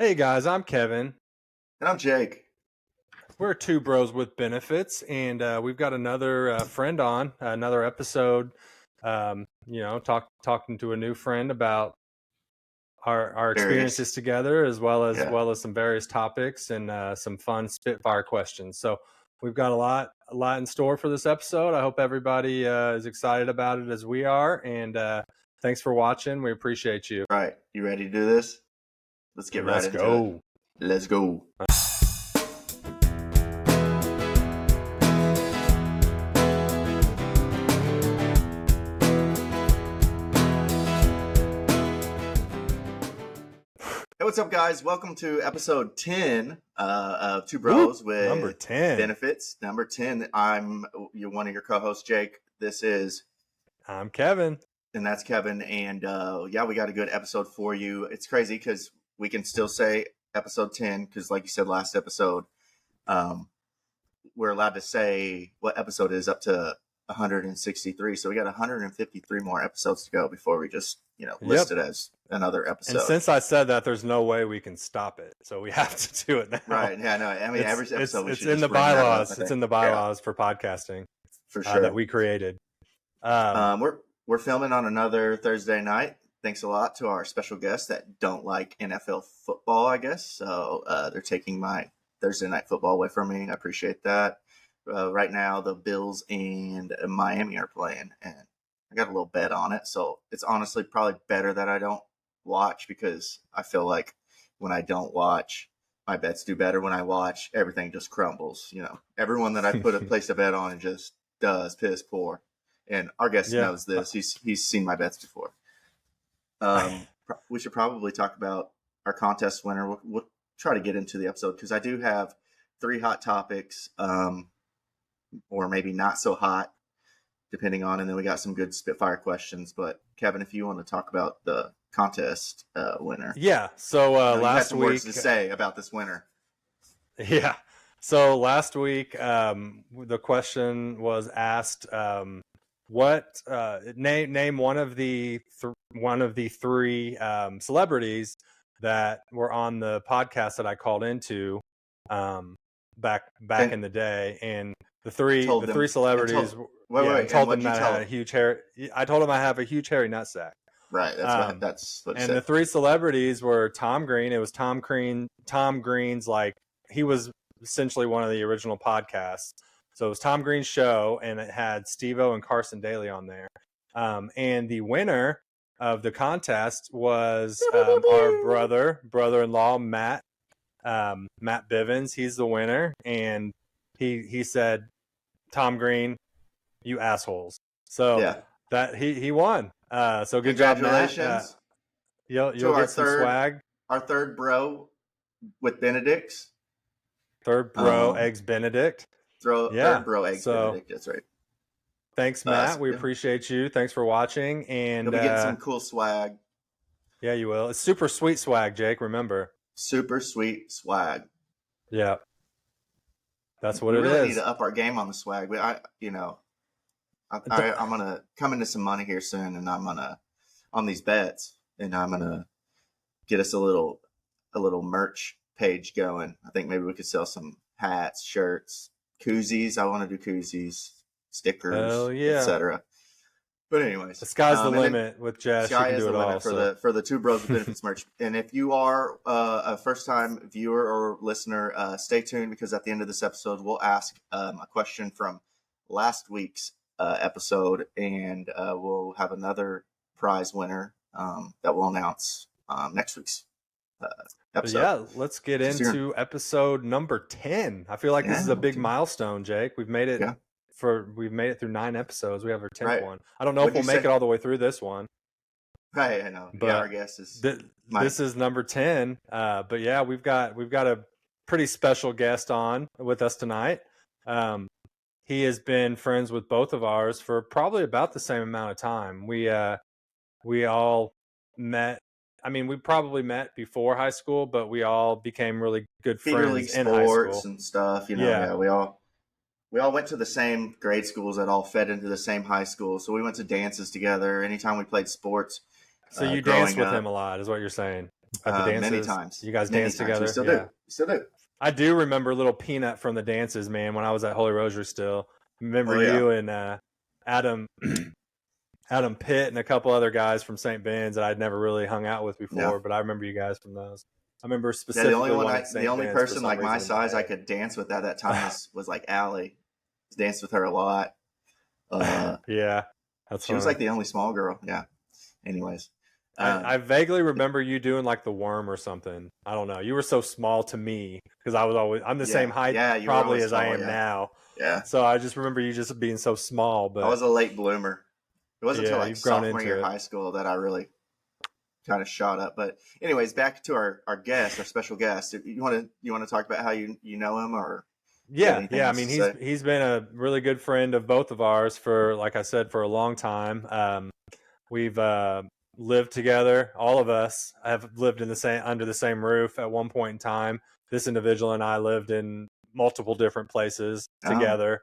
Hey guys, I'm Kevin. And I'm Jake. We're two bros with benefits, and we've got another friend on another episode. Talking to a new friend about our Various. experiences together, as well as Yeah. some various topics and some fun spitfire questions. So we've got a lot in store for this episode. I hope everybody is excited about it as we are, and thanks for watching. We appreciate you. Right. You ready to do this? Let's get right Let's into it. go. Let's go. Hey, what's up, guys? Welcome to episode 10 of Two Bros with Number 10. Benefits. Number 10. I'm one of your co-hosts, Jake. I'm Kevin. And that's Kevin. And yeah, we got a good episode for you. It's crazy because we can still say episode 10 because, like you said last episode, we're allowed to say what episode is up to 163. So we got 153 more episodes to go before we just, list it as another episode. And since I said that, there's no way we can stop it. So we have to do it now. Right. Yeah, no. I mean, every episode it's in the bylaws. It's in the bylaws for podcasting. For sure. That we created. We're filming on another Thursday night. Thanks a lot to our special guests that don't like NFL football, I guess. So they're taking my Thursday night football away from me. I appreciate that. Right now, the Bills and Miami are playing, and I got a little bet on it. So it's honestly probably better that I don't watch because I feel like when I don't watch, my bets do better. When I watch, everything just crumbles. Everyone that I placed a bet on just does piss poor. And our guest knows this. He's seen my bets before. We should probably talk about our contest winner. We'll try to get into the episode because I do have 3 hot topics, or maybe not so hot, depending on. And then we got some good spitfire questions. But Kevin, if you want to talk about the contest winner, yeah. So last week, words to say about this winner. Yeah. So last week, the question was asked. What name one of the 3 celebrities that were on the podcast that I called into back in the day, and the three celebrities. I told them that I had a huge hair. I told them I have a huge hairy nutsack. Right. That's what. And the 3 celebrities were Tom Green. It was Tom Green's, like, he was essentially one of the original podcasts. So it was Tom Green's show, and it had Steve-O and Carson Daly on there. And the winner of the contest was our brother-in-law, Matt Bivens. He's the winner. And he said, Tom Green, you assholes. So that he won. So good job, Matt. Congratulations. You'll get some swag. Our third bro with Benedict's. Third bro, Eggs Benedict. Third bro, Eggs Benedict. That's right. Thanks, Matt. We appreciate you. Thanks for watching. And you'll be getting some cool swag. Yeah, you will. It's super sweet swag, Jake. Remember. Super sweet swag. Yeah. That's what it is. We really need to up our game on the swag. I'm gonna come into some money here soon, and I'm gonna on these bets, and I'm gonna get us a little merch page going. I think maybe we could sell some hats, shirts, koozies. I want to do koozies, stickers, etc. But anyways, the sky's the limit with Jess. Sky is the limit for the Two Bros with Benefits merch. And if you are a first-time viewer or listener, stay tuned because at the end of this episode, we'll ask a question from last week's episode, and we'll have another prize winner that we'll announce next week's episode. Yeah, let's get into episode number 10. I feel like this is a big milestone, Jake. We've made it through 9 episodes. We have our 10th one. I don't know if we'll make it all the way through this one. Right, I know. But our guess is this is number 10. But yeah, we've got a pretty special guest on with us tonight. He has been friends with both of ours for probably about the same amount of time. We all met. I mean, we probably met before high school, but we all became really good friends in high school and stuff. We all went to the same grade schools that all fed into the same high school. So we went to dances together. Anytime we played sports. So you danced with him a lot, is what you're saying? At the Many dances, times. you guys Many dance times. We together. still Yeah, do. We still do. I do remember little Peanut from the dances, man. When I was at Holy Rosary, still remember Oh yeah. you and Adam Adam Pitt and a couple other guys from St. Ben's that I'd never really hung out with Yeah. before, but I remember you guys from those. I remember Yeah, the only specifically one at the St. only Ben's for person some like my reason in my size I head. could dance with at that time was like Allie. Danced with her a lot. Yeah, that's She was funny. like the only small girl. Yeah. Anyways, I vaguely remember you doing like the worm or something. I don't know. You were so small to me because I'm the same yeah, height yeah, you were probably always as I tall. am Yeah, now. yeah. So I just remember you just being so small. I But was a late bloomer. It wasn't until yeah, like you've grown sophomore year into of it. high school that I really kind of shot up. But anyways, back to our guest, our special guest. You want to talk about how you know him, or you got Yeah, anything yeah. I else mean, to say? he's been a really good friend of both of ours for, like I said, for a long time. We've lived together. All of us have lived in the same under the same roof at one point in time. This individual and I lived in multiple different places Oh, together,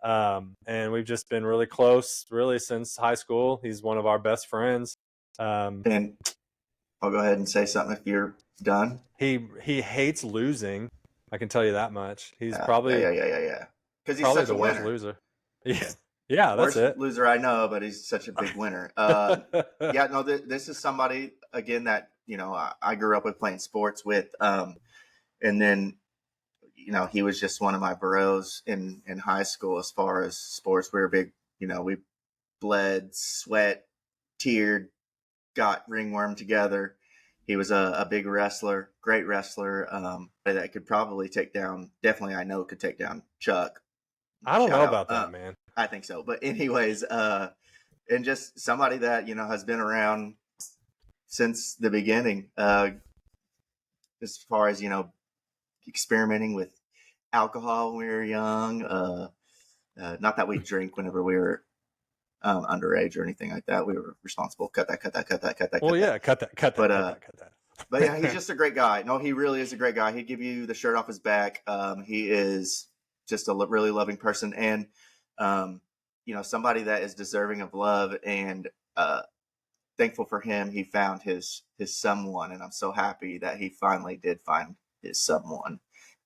and we've just been really close, really since high school. He's one of our best friends. Um, and I'll go ahead and say something if you're done. he hates losing. I can tell you that much. He's Yeah, probably yeah, yeah, yeah, yeah. Because he's probably such the a worst winner. loser. Yeah, yeah, that's Worst it. loser I know, but he's such a big winner. Yeah, no, this is somebody again that I grew up with playing sports with, and then he was just one of my bros in high school as far as sports. We were big, we bled, sweat, teared, got ringworm together. He was a big wrestler, great wrestler, that could probably take down. Definitely, I know could take down Chuck. I don't Shout know out. about that, man. I think so. But anyways, and just somebody that has been around since the beginning, as far as experimenting with alcohol when we were young. Not that we drink whenever we were underage or anything like that. We were responsible. Cut that. Cut that. Cut that. Cut that. Well, Cut that. yeah, cut that, cut that, But cut that, cut but yeah, he's that. just a great guy. No, he really is a great guy. He'd give you the shirt off his back. He is just a really loving person, and somebody that is deserving of love, and thankful for him. He found his someone, and I'm so happy that he finally did find his someone.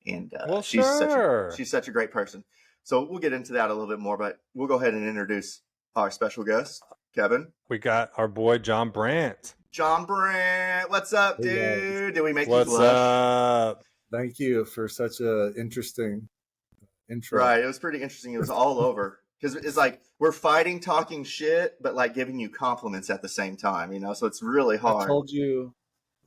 And Well, she's sure. such a great person. So we'll get into that a little bit more, but we'll go ahead and introduce our special guest, Kevin. We got our boy John Brandt. John Brandt, what's up, Hey guys. dude? Did we make you What's blush? up? Thank you for such a interesting intro. Right, it was pretty interesting. It was all over because it's like we're fighting, talking shit, but like giving you compliments at the same time. So it's really I hard. told you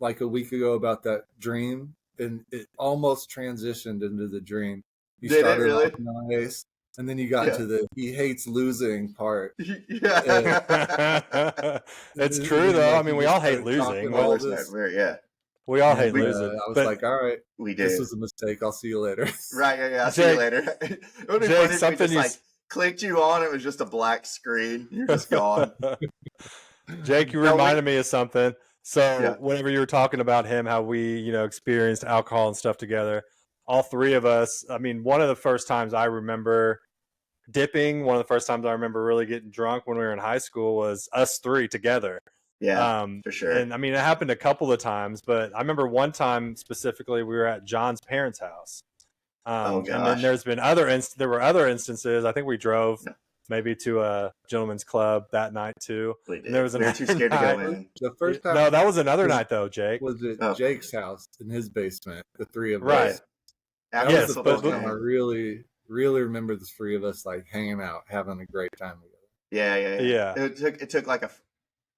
like a week ago about that dream, and it almost transitioned into the dream. You Did it started really? off nice, and then you got to the he hates losing part. Yeah. It's And true then, though. like, I mean, you we just all hate started losing. talking all Well, this, yeah, We all and hate losing. I was But like, all right, we this did. was a mistake. I'll see you later. Right, yeah. I'll see you Jake- later. It would be Jake, funny if we something just you like clicked you on. It was just a black screen. You're just gone. Jake, you No, reminded me of something. So Yeah. whenever you were talking about him, how we, experienced alcohol and stuff together, all three of us, I mean, one of the first times I remember dipping, one of the first times I remember really getting drunk when we were in high school was us three together. Yeah, for sure. And I mean, it happened a couple of times, but I remember one time specifically, we were at John's parents' house. Oh, And then gosh. there's been there were other instances. I think we drove Yeah. maybe to a gentleman's club that night too. We did. And there was We were too scared to go in. The first time No, that was another was- night though, Jake. was at Oh. Jake's house in his basement. The three of Right. us. After Yes, the That football was the first time I game. really, really remember the three of us like hanging out, having a great time together. Yeah. Yeah. It took like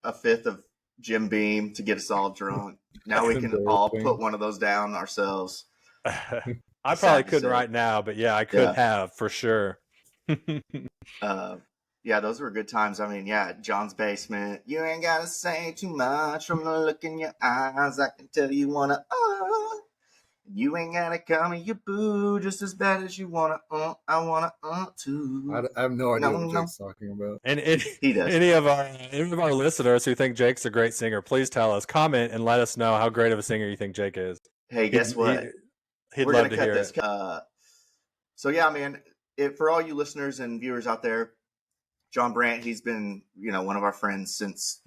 a fifth of Jim Beam to get us all drunk. Now we can all put one of those down ourselves. I probably couldn't right now, but yeah, I could have for sure. Yeah, those were good times. I mean, yeah, John's basement. You ain't gotta say too much from the look in your eyes. I can tell you wanna. You ain't gotta call me your boo just as bad as you wanna. I wanna too. I have no idea No, what no. Jake's talking about. And He does. any of our listeners who think Jake's a great singer, please tell us, comment, and let us know how great of a singer you think Jake is. Hey, guess what? He'd We're love gonna to cut hear this. it. So yeah, man. For all you listeners and viewers out there, John Brandt, he's been one of our friends since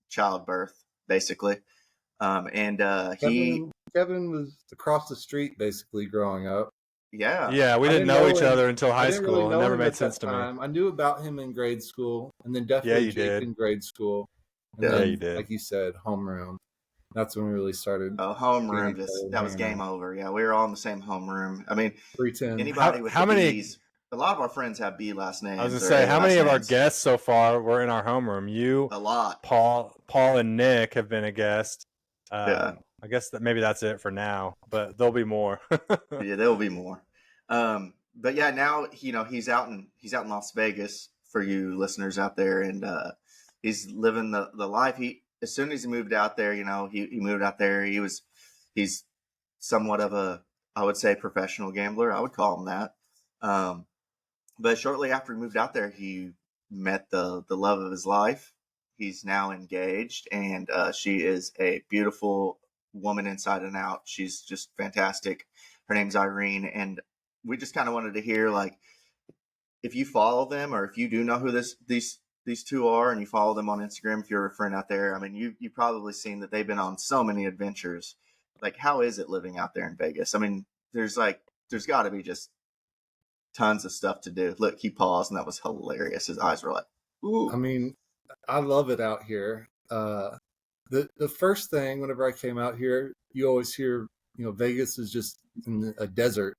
childbirth, basically. Kevin was across the street basically growing up. Yeah. Yeah, we I didn't didn't know know each him. other until I high didn't really school. It know never him made at that sense to me. time. I knew about him in grade school, and then Yeah, definitely you Jake did. in grade school, and Yeah. Yeah, then you did. like you said, homeroom. That's when we really started Homeroom, getting each other that was hanging game out. over. Yeah, we were all in the same homeroom. I mean, 310. anybody with How the many? B's, a lot of our friends have B last I was gonna names or say, A how many last of our names. guests so far were in our homeroom? You, A lot. Paul, and Nick have been a guest. Yeah. I guess that maybe that's it for now, but there'll be more. Yeah, there will be more. But yeah, now he's out in Las Vegas for you listeners out there, and he's living the life. He as soon as he moved out there, he moved out there. He's somewhat of a, I would say, professional gambler. I would call him that. But shortly after he moved out there, he met the love of his life. He's now engaged, and she is a beautiful woman inside and out. She's just fantastic. Her name's Irene, and we just kind of wanted to hear, like, if you follow them or if you do know who these two are, and you follow them on Instagram, if you're a friend out there. I mean, you've probably seen that they've been on so many adventures. Like, how is it living out there in Vegas? I mean, there's got to be just tons of stuff to do. Look, he paused, and that was hilarious. His eyes were like, ooh. I mean, I love it out here. The first thing whenever I came out here, you always hear, Vegas is just in a desert,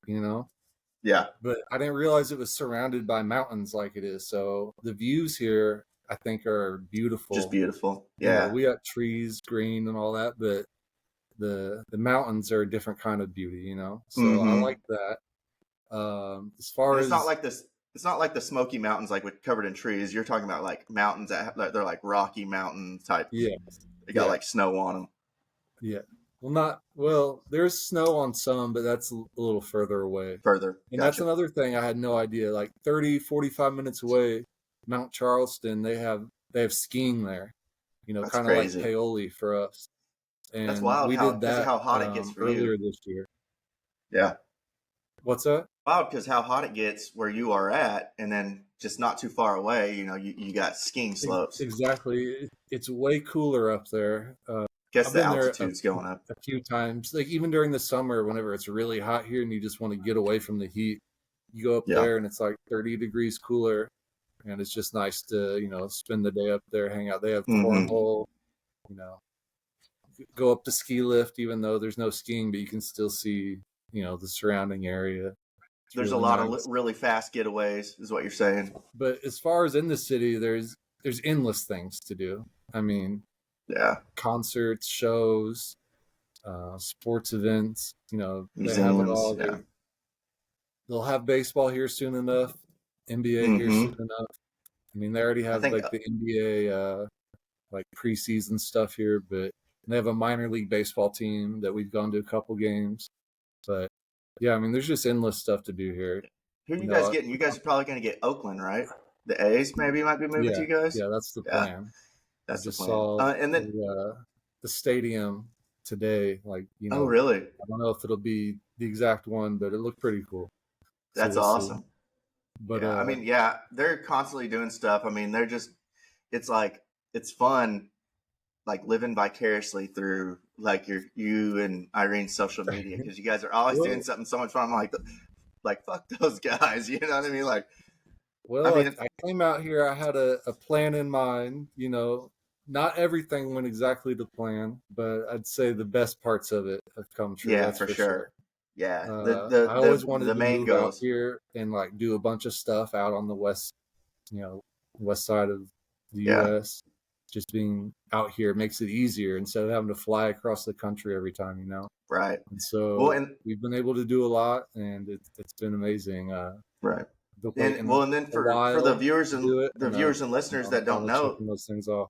Yeah. But I didn't realize it was surrounded by mountains like it is. So the views here, I think, are beautiful. Just beautiful. Yeah. We got trees, green, and all that, but the mountains are a different kind of beauty, So I like that. As far And as it's not like this. It's not like the Smoky Mountains, like with covered in trees. You're talking about like mountains that they're like Rocky Mountain type. Yeah. They got like snow on them. Yeah. Well, there's snow on some, but that's a little further away. Further. And that's another thing I had no idea. Like 30, 45 minutes away, Mount Charleston, they have skiing there. That's kind of like crazy. Paoli for us. And That's wild. we did Because that of how hot it gets for earlier you. this year. Yeah. What's that? Wild because how hot it gets where you are at, and then just not too far away, you got skiing slopes. Exactly. It's way cooler up there. Guess I've the been altitude's there going up a few times. Like even during the summer, whenever it's really hot here and you just want to get away from the heat, you go up there and it's like 30 degrees cooler, and it's just nice to spend the day up there, hang out. They have cornhole, go up the ski lift, even though there's no skiing, but you can still see the surrounding area. There's really a lot of really fast getaways, is what you're saying. But as far as in the city, there's endless things to do. I mean, concerts, shows, sports events. Museums, they have it all. They'll have baseball here soon enough. NBA here soon enough. I mean, they already have the NBA like preseason stuff here, but they have a minor league baseball team that we've gone to a couple games. But yeah, I mean, there's just endless stuff to do here. Who are you guys getting? You guys are probably going to get Oakland, right? The A's maybe might be moving to you guys. Yeah, that's the plan. That's the plan. Saw and then the stadium today. Like oh, really? I don't know if it'll be the exact one, but it looked pretty cool. That's awesome. See. But I mean, they're constantly doing stuff. I mean, it's fun, like living vicariously through like you and Irene's social media, because you guys are always doing something so much fun. I'm like fuck those guys, you know what I mean? Like, well, I came out here. I had a plan in mind. Not everything went exactly to plan, but I'd say the best parts of it have come true. Yeah, that's for sure. Yeah, I always wanted to main move goals out here and like do a bunch of stuff out on the west side of the U.S. Just being out here makes it easier instead of having to fly across the country every time, Right. And so we've been able to do a lot, and it's been amazing. Right. And then for the viewers and listeners that don't know, checking those things off.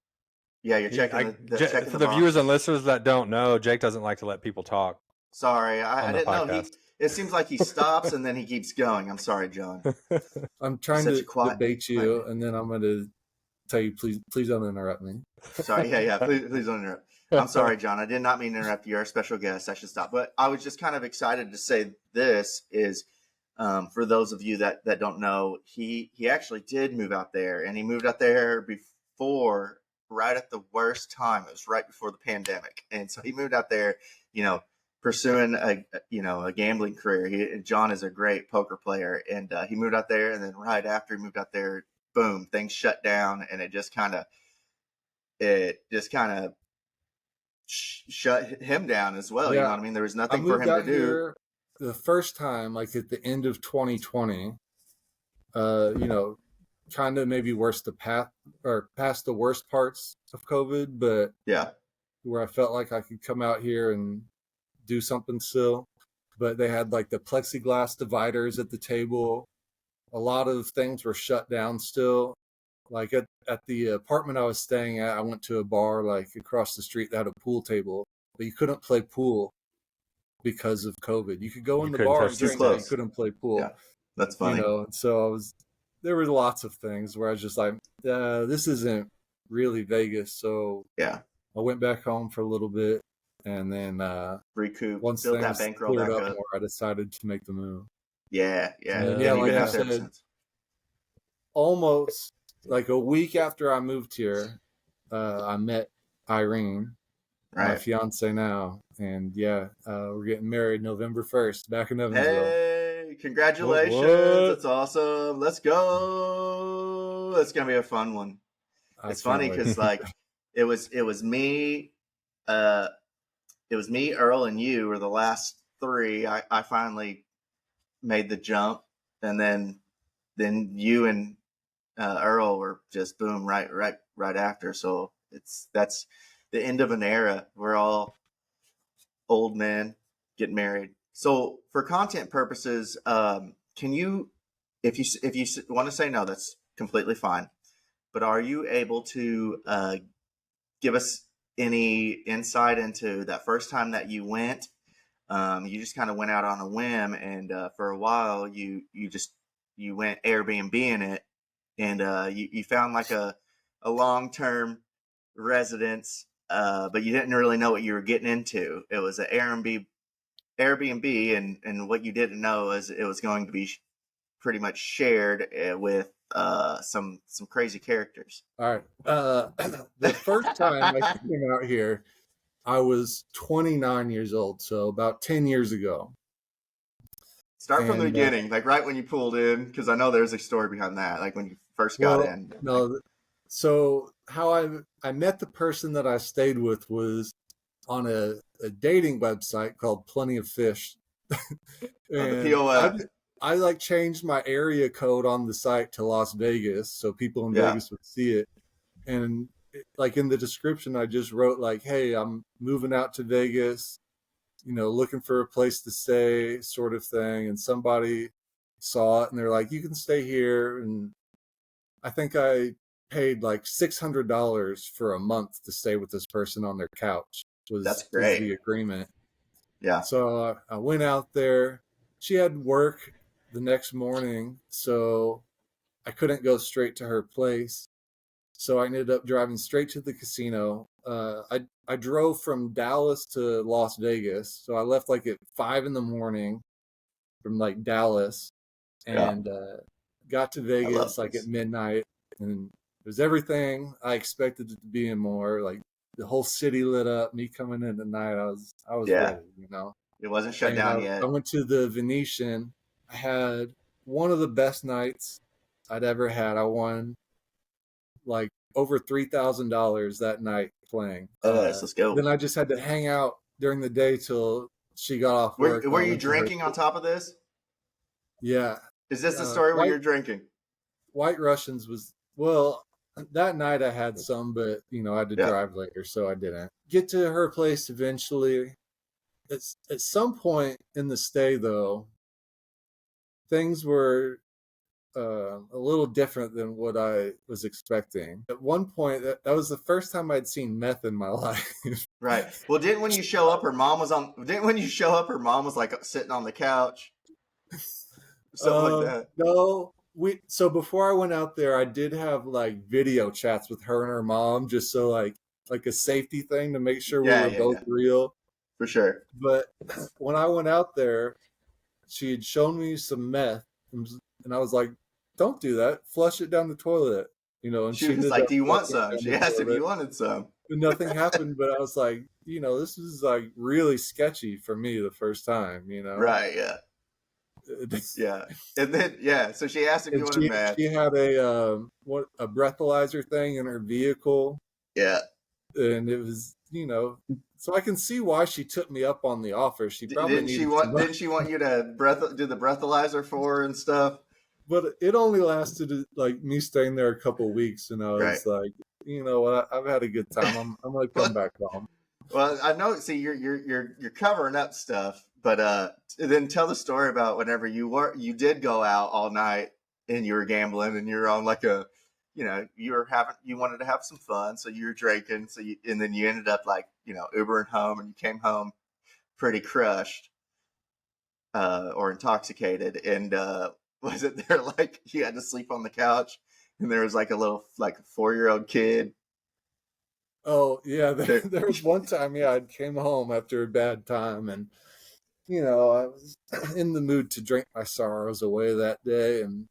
Yeah, you're checking for the viewers and listeners that don't know, Jake doesn't like to let people talk. Sorry, I didn't know. It seems like he stops and then he keeps going. I'm sorry, John. I'm trying to debate you, and then I'm going to tell you, please don't interrupt me. Sorry, please don't interrupt. I'm sorry, John. I did not mean to interrupt you. You're a special guest. I should stop. But I was just kind of excited to say this is, for those of you that don't know, he actually did move out there, and he moved out there before right at the worst time. It was right before the pandemic, and so he moved out there, pursuing a gambling career. John is a great poker player, and he moved out there, and then right after he moved out there, boom, things shut down, and it just kind of shut him down as well. Yeah. You know what I mean? There was nothing for him to do. Here the first time, like at the end of 2020, kind of maybe past the worst parts of COVID, but yeah, where I felt like I could come out here and do something still. But they had like the plexiglass dividers at the table. A lot of things were shut down still. Like at the apartment I was staying at, I went to a bar like across the street that had a pool table, but you couldn't play pool because of COVID. You could go in the bar and drink, but you couldn't play pool. Yeah, that's funny. So there were lots of things where I was just like, this isn't really Vegas. So yeah, I went back home for a little bit, and then recoup, once build things that bankroll cleared back up up. more, I decided to make the move. Yeah. Like I said, almost like a week after I moved here, I met Irene, my fiance now, and we're getting married November 1st back in Evansville. Hey, congratulations! That's awesome. Let's go. It's gonna be a fun one. It's funny because like it was me, Earl, and you were the last three. I finally made the jump, and then you and Earl were just boom right after. So that's the end of an era. We're all old men getting married. So for content purposes, can you, if you want to say no, that's completely fine. But are you able to give us any insight into that first time that you went? You just kind of went out on a whim, and for a while you went Airbnb in it, and you found like a long-term residence, but you didn't really know what you were getting into. It was an Airbnb, and what you didn't know is it was going to be pretty much shared with some crazy characters. All right. The first time I came out here, I was 29 years old, so about 10 years ago. Start from the beginning, like right when you pulled in, because I know there's a story behind that, like when you first got in. No, so how I met the person that I stayed with was on a dating website called Plenty of Fish. The POF. I like changed my area code on the site to Las Vegas so people in Vegas would see it. And like in the description, I just wrote like, hey, I'm moving out to Vegas, looking for a place to stay sort of thing. And somebody saw it and they're like, you can stay here. And I think I paid like $600 for a month to stay with this person on their couch. That's great. Was the agreement. Yeah. So I went out there. She had work the next morning, so I couldn't go straight to her place. So I ended up driving straight to the casino. I drove from Dallas to Las Vegas. So I left like at 5 a.m. from like Dallas, and got to Vegas like at midnight, and it was everything I expected it to be and more. Like the whole city lit up. Me coming in at night, I was ready. It wasn't shut down yet. I went to the Venetian. I had one of the best nights I'd ever had. I won like over $3,000 that night playing. Let's go. Then I just had to hang out during the day till she got off work. Were you drinking on top of this? Yeah. Is this the story where you're drinking? White Russians that night I had some, but I had to drive later, so I didn't get to her place eventually. At some point in the stay, though, things were a little different than what I was expecting. At one point, that was the first time I'd seen meth in my life. Right. Well, didn't when you show up, her mom was like sitting on the couch, something like that. No, so before I went out there, I did have like video chats with her and her mom, just so like a safety thing to make sure we were both real. For sure. But when I went out there, she had shown me some meth, and I was like, don't do that. Flush it down the toilet. And She she was ended like, up "Do you want sucking some?" down She the asked if toilet. you wanted some. Nothing happened, but I was like, this is like really sketchy for me the first time, Right, yeah. Yeah. And then, yeah, so she asked if you And wanted she meth. had a breathalyzer thing in her vehicle, Yeah. and it was, so I can see why she took me up on the offer. She probably needed some Didn't she want you to do the breathalyzer for her and stuff? but it only lasted like me staying there a couple of weeks, and I Right. was like, you know what, I've had a good time. I'm gonna come back home. Well, I know. See, you're covering up stuff, but then tell the story about whenever you did go out all night and you were gambling and you're on like you wanted to have some fun, so you were drinking, and then you ended up like Ubering home, and you came home pretty crushed or intoxicated, and was it there like you had to sleep on the couch, and there was like a little like 4-year-old kid. Oh yeah, there was one time, I came home after a bad time, and I was in the mood to drink my sorrows away that day, and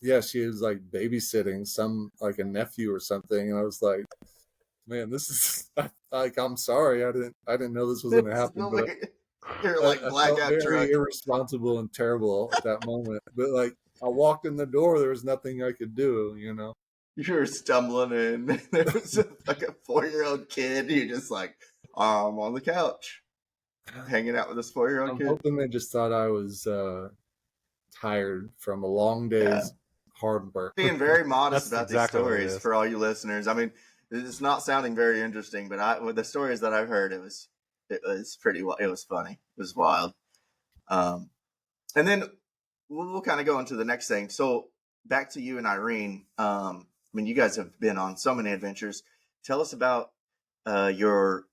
yeah, she was like babysitting some like a nephew or something, and I was like, man, this is like, I'm sorry, I didn't know this was gonna happen, but You're like I felt blackout very drunk. irresponsible and terrible at that moment. But like, I walked in the door, there was nothing I could do. You were stumbling in. There was like a 4-year-old kid. You just like, I'm on the couch, hanging out with this 4-year-old I'm kid. hoping they just thought I was tired from a long Yeah. day's hard work. Being very modest That's about exactly these what it stories is. for all you listeners. I mean, it's not sounding very interesting, but with the stories that I've heard, it was funny. It was wild. And then we'll kind of go into the next thing. So back to you and Irene. I mean, you guys have been on so many adventures. Tell us about your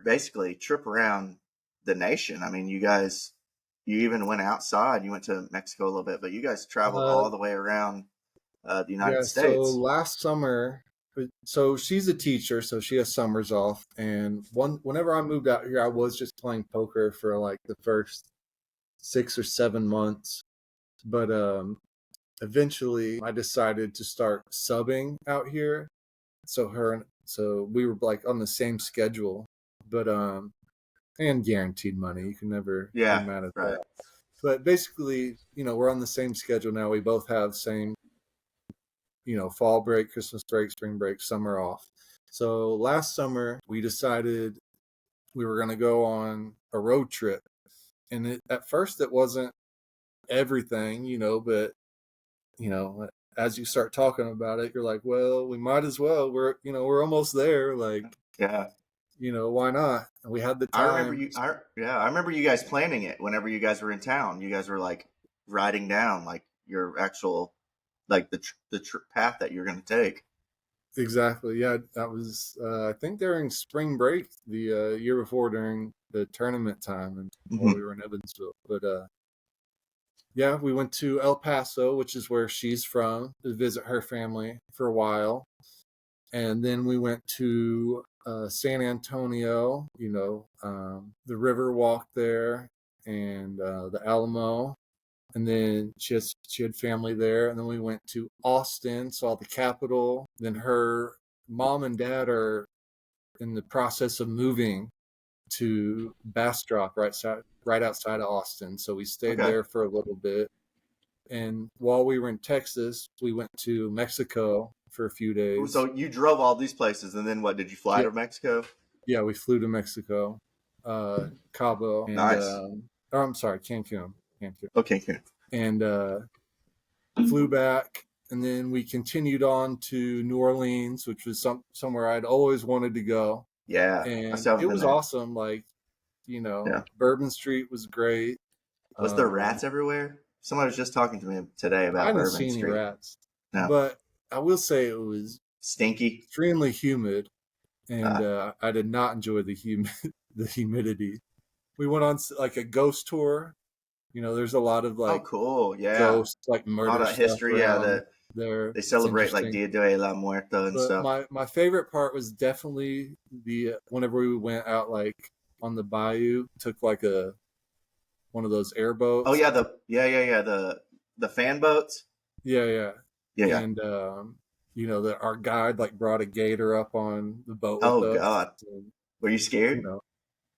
basically trip around the nation. I mean, you even went outside. You went to Mexico a little bit, but you guys traveled all the way around the United Yeah, so States. last summer, so she's a teacher, so she has summers off. And whenever I moved out here, I was just playing poker for like the first 6 or 7 months. But eventually I decided to start subbing out here. So we were like on the same schedule, but and guaranteed money. You can never be Yeah, mad at right. that. But basically, we're on the same schedule now. We both have same, fall break, Christmas break, spring break, summer off. So last summer we decided we were going to go on a road trip. And at first it wasn't everything, but as you start talking about it, you're like, well, we might as well. We're almost there. Like, Yeah. Why not? And we had the time. I remember you guys planning it whenever you guys were in town. You guys were like writing down like your actual like the path that you're going to take. Exactly. Yeah, that was I think during spring break the year before during the tournament time, and while we were in Evansville. But yeah, we went to El Paso, which is where she's from, to visit her family for a while. And then we went to San Antonio, the river walk there, and the Alamo. And then she had family there. And then we went to Austin, saw the Capitol. Then her mom and dad are in the process of moving to Bastrop, right outside of Austin. So we stayed there for a little bit. And while we were in Texas, we went to Mexico for a few days. So you drove all these places, and then what? Did you fly to Mexico? Yeah, we flew to Mexico, Cabo, and nice. I'm sorry, Cancun. Okay, Cancun. And flew back, and then we continued on to New Orleans, which was somewhere I'd always wanted to go. Yeah, and it was awesome. Like, Bourbon Street was great. Was there rats everywhere? Somebody was just talking to me today about Bourbon Street. I didn't see any rats. No. But I will say it was stinky, extremely humid, and I did not enjoy the humidity. We went on like a ghost tour. There's a lot of like ghosts, like murder all that stuff history. Yeah, there. They celebrate like Dia de la Muerta and stuff. My favorite part was definitely whenever we went out like on the bayou, took like one of those airboats. Oh yeah, the fan boats. Yeah. Yeah. And that our guide like brought a gator up on the boat with Oh us. God. And, Were you scared?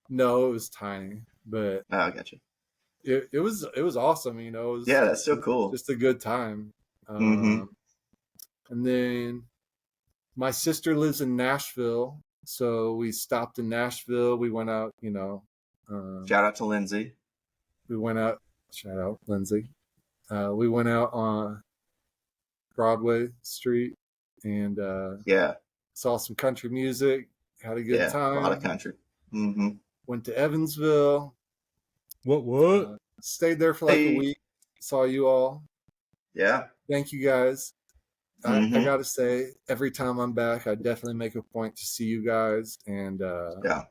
no, it was tiny, but Oh, I got you. it was awesome. It was, Yeah, that's so cool. just a good time. Mm-hmm. And then my sister lives in Nashville, so we stopped in Nashville. We went out, Shout out to Lindsay. we went out. Shout out Lindsay. We went out on Broadway Street and Yeah. saw some country music. Had a good Yeah. A lot of time. country. Mm-hmm. Went to Evansville. What? Stayed there for like a week. Saw you all. Yeah. Thank you guys. I Mm-hmm. got to say, every time I'm back, I definitely make a point to see you guys. And Yeah.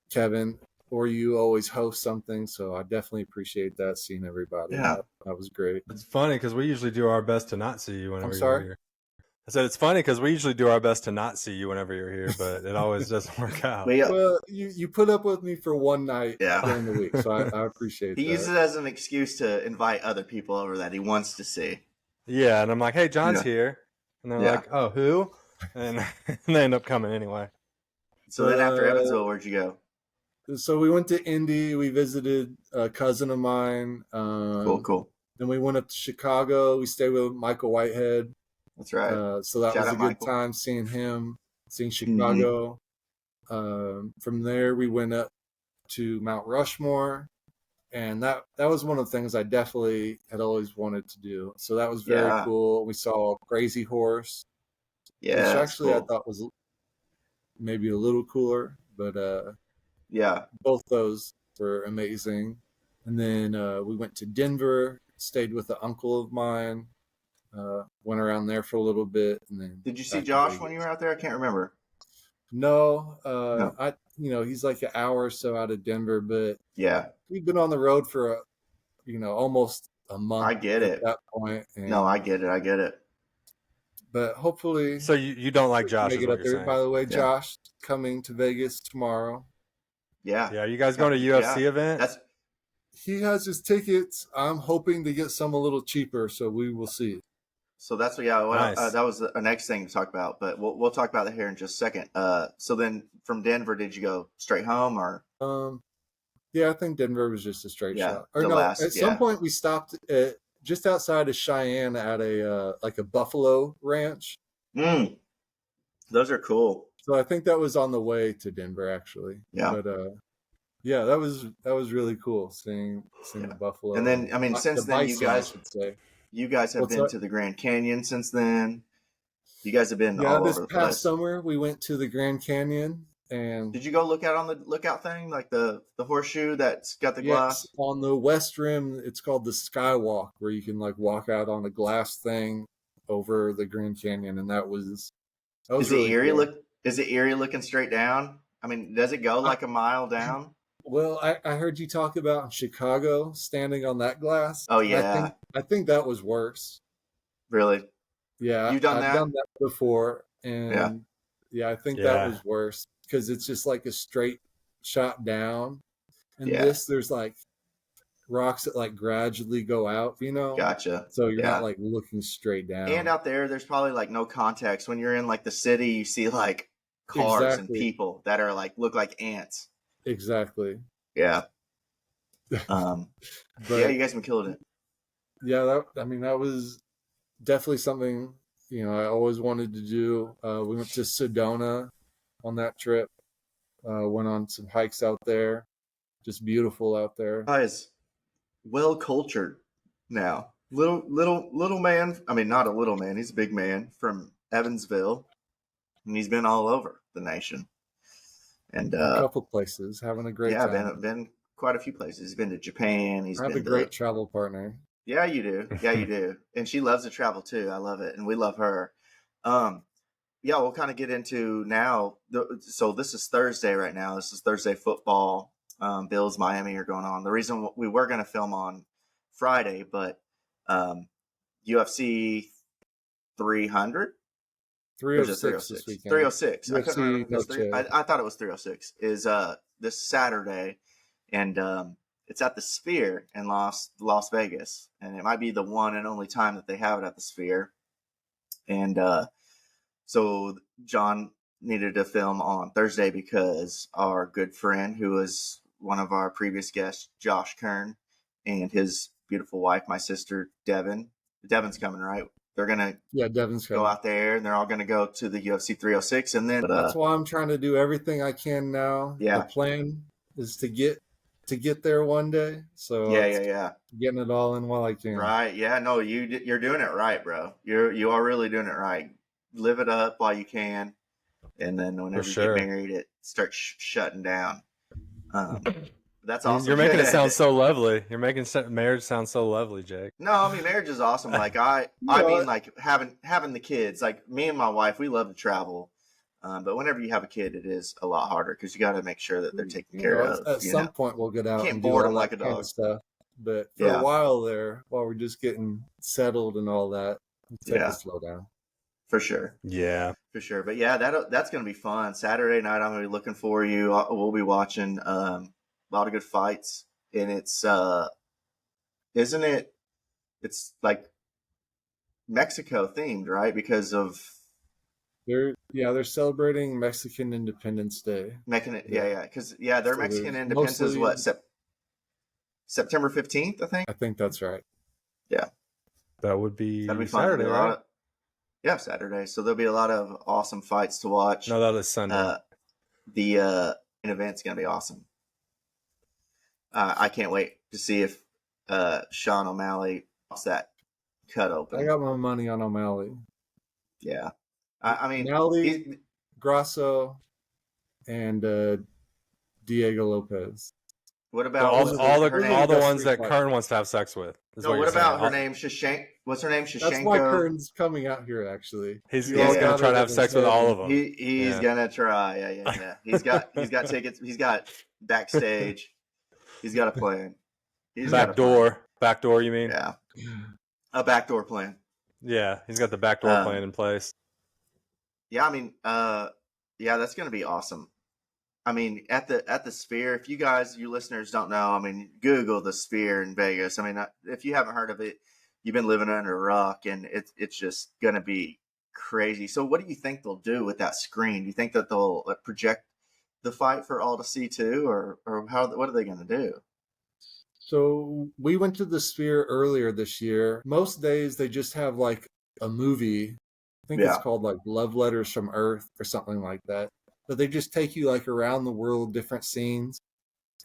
Kevin or you always host something, so I definitely appreciate that, seeing everybody. Yeah. That was great. It's funny because we usually do our best to not see you whenever I'm you're sorry? here. I said it's funny because we usually do our best to not see you whenever you're here, but it always doesn't work out. Well, you put up with me for one night Yeah. during the week, so I appreciate He that. uses it as an excuse to invite other people over that he wants to see. Yeah, and I'm like, hey, John's here. And they're Yeah. like, oh, who? And they end up coming anyway. So then after Evansville, where'd you go? So we went to Indy. We visited a cousin of mine. Cool. Then we went up to Chicago. We stayed with Michael Whitehead. That's right. So that Shout was a out good Michael. time seeing him, seeing Chicago. From there, we went up to Mount Rushmore. And that was one of the things I definitely had always wanted to do. So that was very cool. We saw Crazy Horse, which actually I thought was maybe a little cooler, but both those were amazing. And then we went to Denver, stayed with an uncle of mine, went around there for a little bit, and then. Did you see Josh when you were out there? I can't remember. No, No. He's like an hour or so out of Denver, but yeah, we've been on the road for almost a month. I get it. At that point. No, I get it. But hopefully, so you don't like Josh? Make it up there. Saying. By the way, Josh coming to Vegas tomorrow. Yeah. Yeah. You guys going to UFC event? He has his tickets. I'm hoping to get some a little cheaper, so we will see. So that's what. Nice. That was the next thing to talk about, but we'll talk about that here in just a second. So then from Denver, did you go straight home or? Yeah, I think Denver was just a straight shot. Or no, at some point we stopped at just outside of Cheyenne at a like a buffalo ranch. Those are cool. So I think that was on the way to Denver, actually. Yeah. But yeah, that was really cool seeing the buffalo. And then I mean, since then you guys have been to the Grand Canyon since then. You guys have been all over the place. This past summer we went to the Grand Canyon. And did you go look out on the lookout thing, like the horseshoe that's got the glass? On the west rim, it's called the Skywalk, where you can like walk out on a glass thing over the Grand Canyon, and that was is really it eerie? Cool. Is it eerie looking straight down? I mean, does it go like a mile down? Well, I heard you talk about in Chicago standing on that glass. Oh yeah, I think that was worse. Really? Yeah, I've done that before, and I think that was worse. Because it's just like a straight shot down. And there's like rocks that like gradually go out, Gotcha. So you're not like looking straight down. And out there's probably like no context. When you're in like the city, you see like cars and people that are like, look like ants. Exactly. Yeah. But you guys been killing it. Yeah. That was definitely something, I always wanted to do. We went to Sedona on that trip, went on some hikes out there, just beautiful out there. Guys, well cultured now. Little man. I mean, not a little man. He's a big man from Evansville, and he's been all over the nation. And a couple places, having a great time. Yeah, been quite a few places. He's been to Japan. I have a great travel partner. Yeah, you do. Yeah, you do. And she loves to travel too. I love it, and we love her. Yeah, we'll kind of get into now. So this is Thursday right now. This is Thursday football. Bills, Miami are going on. The reason we were going to film on Friday, but UFC 300? 306 this weekend. 306. I couldn't remember. I thought it was 306. Is this Saturday, and it's at the Sphere in Las Vegas, and it might be the one and only time that they have it at the Sphere. And so John needed to film on Thursday because our good friend, who was one of our previous guests, Josh Kern, and his beautiful wife, my sister, Devin's coming, right? They're going to Devin's go coming out there, and they're all going to go to the UFC 306. And then that's why I'm trying to do everything I can now. Yeah. The plan is to get there one day. So yeah. Getting it all in while I can. Right. Yeah. No, you're doing it right, bro. You are really doing it right. Live it up while you can, and then whenever you get married, it starts shutting down. That's awesome. You're making it sound so lovely. You're making marriage sound so lovely, Jake. No, I mean, marriage is awesome. Like I mean, like having the kids. Like me and my wife, we love to travel. But whenever you have a kid, it is a lot harder because you got to make sure that they're taken care of. At some point, we'll get out can't and board do them all like that a kind dog. of stuff. But for a while there, while we're just getting settled and all that, take a slow down. For sure. Yeah. For sure. But yeah, that's going to be fun. Saturday night, I'm going to be looking for you. We'll be watching a lot of good fights. And it's, isn't it, it's like Mexico themed, right? Because of. They're celebrating Mexican Independence Day. Yeah. Because, their Mexican Independence is what, September 15th, I think? I think that's right. Yeah. That'd be fun. Saturday, right? Saturday. So there'll be a lot of awesome fights to watch. No, that is Sunday. The event's going to be awesome. I can't wait to see if Sean O'Malley pops that cut open. I got my money on O'Malley. Yeah. I mean, O'Malley, Grasso, and Diego Lopez. What about all the ones that Kern wants to have sex with? No, what about her name? What's her name? Shashenko? That's why Kern's coming out here, actually. He's gonna try to have sex with all of them. He's gonna try. Yeah. He's got tickets. He's got backstage. He's got a plan. Backdoor, you mean? Yeah. A backdoor plan. Yeah, he's got the backdoor plan in place. Yeah, I mean, that's gonna be awesome. I mean, at the Sphere, if you listeners don't know, I mean, Google the Sphere in Vegas. I mean, if you haven't heard of it, you've been living under a rock, and it's just going to be crazy. So what do you think they'll do with that screen? Do you think that they'll project the fight for all to see too, or what are they going to do? So we went to the Sphere earlier this year. Most days they just have like a movie. I think it's called like Love Letters from Earth or something like that. But they just take you like around the world, different scenes.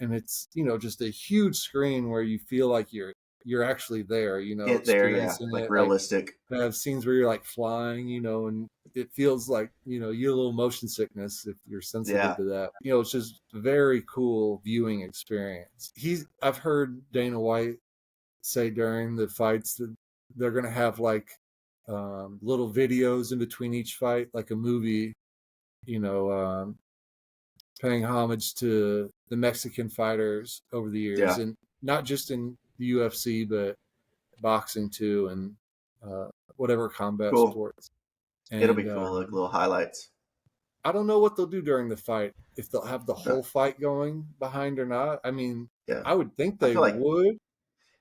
And it's, just a huge screen where you feel like you're actually there, like realistic. Like, have scenes where you're like flying, and it feels like, you get a little motion sickness if you're sensitive to that. It's just a very cool viewing experience. I've heard Dana White say during the fights that they're going to have like little videos in between each fight, like a movie, paying homage to the Mexican fighters over the years, and not just in the UFC, but boxing too, and whatever combat sports. And, it'll be cool, like little highlights. I don't know what they'll do during the fight, if they'll have the whole fight going behind or not. I mean, I would think they would.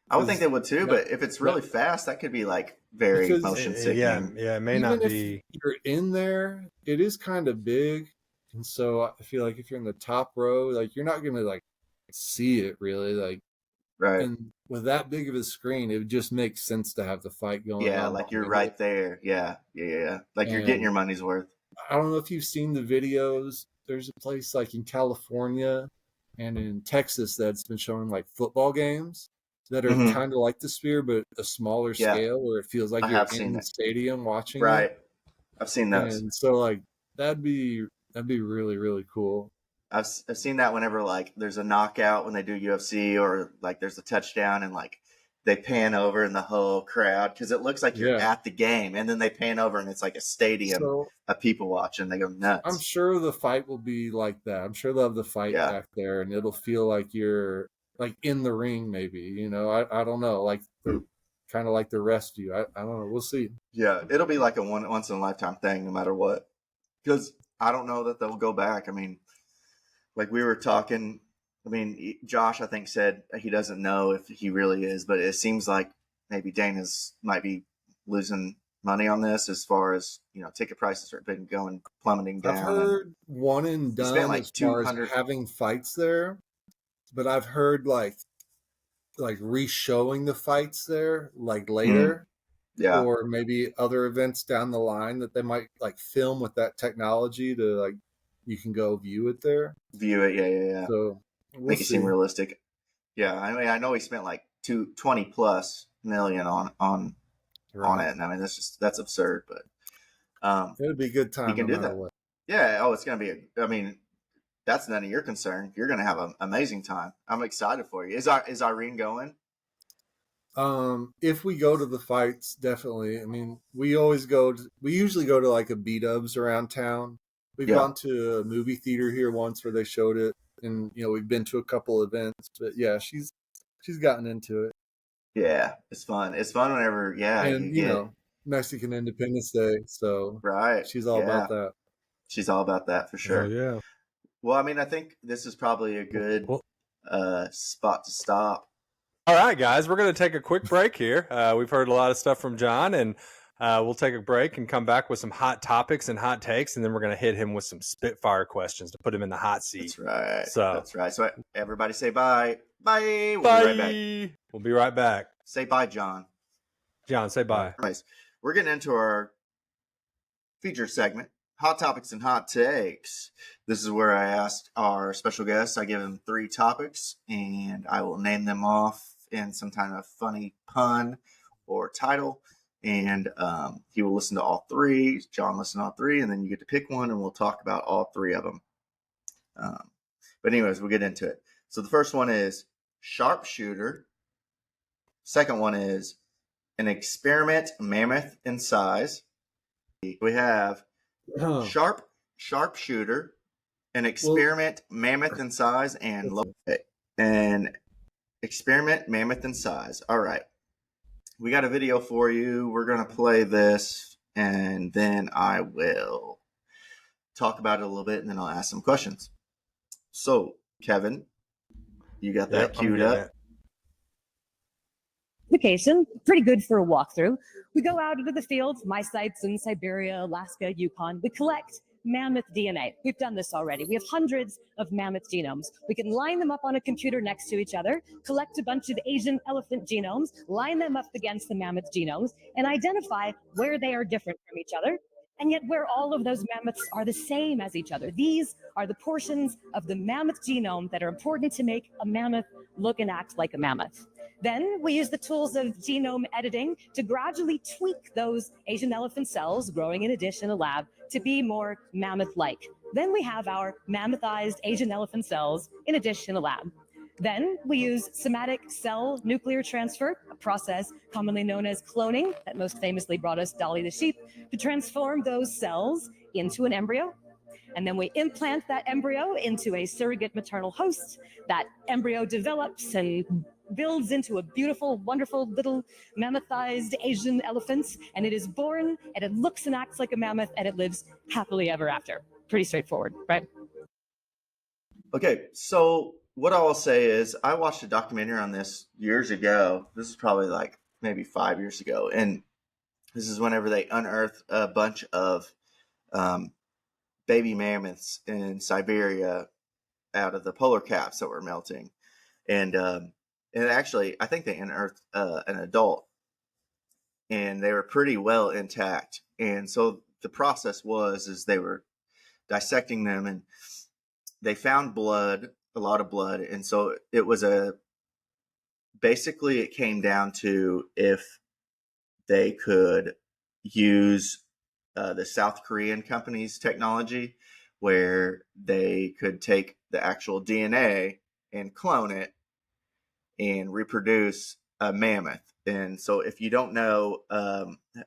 I would think they would too, but if it's really fast, that could be like very motion sickening. Yeah, it may not be. If you're in there, it is kind of big, and so I feel like if you're in the top row, like you're not gonna like see it really, like. Right. And with that big of a screen, it would just make sense to have the fight going on. Yeah, like you're right there. Yeah. Like you're getting your money's worth. I don't know if you've seen the videos. There's a place like in California and in Texas that's been showing like football games that are kind of like the Sphere, but a smaller scale where it feels like you're in the stadium watching it. I've seen those. And so like that'd be really, really cool. I've seen that whenever like there's a knockout when they do UFC, or like there's a touchdown and like they pan over in the whole crowd because it looks like you're at the game, and then they pan over and it's like a stadium of people watching. They go nuts. I'm sure the fight will be like that. I'm sure they'll have the fight back there, and it'll feel like you're like in the ring, maybe. I don't know, like kind of like the rest of you. I don't know. We'll see. Yeah, it'll be like a once in a lifetime thing, no matter what. Because I don't know that they'll go back. I mean, like we were talking, I mean, Josh, I think, said he doesn't know if he really is, but it seems like maybe Dana's might be losing money on this as far as, ticket prices have been plummeting down. I've heard one and done like as far as 200 having fights there, but I've heard like re-showing the fights there like later. Yeah. Or maybe other events down the line that they might like film with that technology to like you can go view it there. View it, yeah. So make it seem realistic. Yeah, I mean, I know he spent like 20+ million on it, and I mean that's absurd, but it would be a good time. He can no do matter that. what. Yeah. Oh, it's gonna be. I mean, that's none of your concern. You're gonna have an amazing time. I'm excited for you. Is Irene going? If we go to the fights, definitely. I mean, we usually go to like a B-dubs around town. We've gone to a movie theater here once where they showed it, and we've been to a couple events. But yeah, she's gotten into it. Yeah, it's fun. It's fun whenever and you know Mexican Independence Day, so right. She's all about that. She's all about that for sure. Oh yeah. Well, I mean, I think this is probably a good spot to stop. All right, guys, we're going to take a quick break here. We've heard a lot of stuff from John, and we'll take a break and come back with some hot topics and hot takes, and then we're going to hit him with some spitfire questions to put him in the hot seat. That's right. So everybody say bye. Bye. We'll bye. be right back. We'll be right back. Say bye, John. John, say bye. Anyways, we're getting into our feature segment, Hot Topics and Hot Takes. This is where I asked our special guests, I give them 3 topics, and I will name them off in some kind of funny pun or title, and he will listen to all 3. John listen to all 3, and then you get to pick one, and we'll talk about all 3 of them. But anyways, we'll get into it. So the first one is sharpshooter. Second one is an experiment mammoth in size. We have sharpshooter, an experiment mammoth in size, and an experiment mammoth in size. All right. We got a video for you. We're going to play this, and then I will talk about it a little bit, and then I'll ask some questions. So, Kevin, you got that queued up? Vacation, pretty good for a walkthrough. We go out into the fields, my sites in Siberia, Alaska, Yukon. We collect mammoth DNA. We've done this already. We have hundreds of mammoth genomes. We can line them up on a computer next to each other, collect a bunch of Asian elephant genomes, line them up against the mammoth genomes, and identify where they are different from each other, and yet where all of those mammoths are the same as each other. These are the portions of the mammoth genome that are important to make a mammoth look and act like a mammoth. Then we use the tools of genome editing to gradually tweak those Asian elephant cells growing in a dish in a lab to be more mammoth-like. Then we have our mammothized Asian elephant cells in a dish in a lab. Then we use somatic cell nuclear transfer, a process commonly known as cloning that most famously brought us Dolly the sheep, to transform those cells into an embryo. And then we implant that embryo into a surrogate maternal host. That embryo develops and builds into a beautiful, wonderful little mammothized Asian elephant, and it is born, and it looks and acts like a mammoth, and it lives happily ever after. Pretty straightforward, right? Okay, so what I'll say is I watched a documentary on this years ago. This is probably like maybe 5 years ago, and this is whenever they unearthed a bunch of baby mammoths in Siberia out of the polar caps that were melting. And actually, I think they unearthed an adult, and they were pretty well intact. And so the process is they were dissecting them, and they found blood, a lot of blood. And so it was basically it came down to if they could use the South Korean company's technology, where they could take the actual DNA and clone it and reproduce a mammoth. And so if you don't know,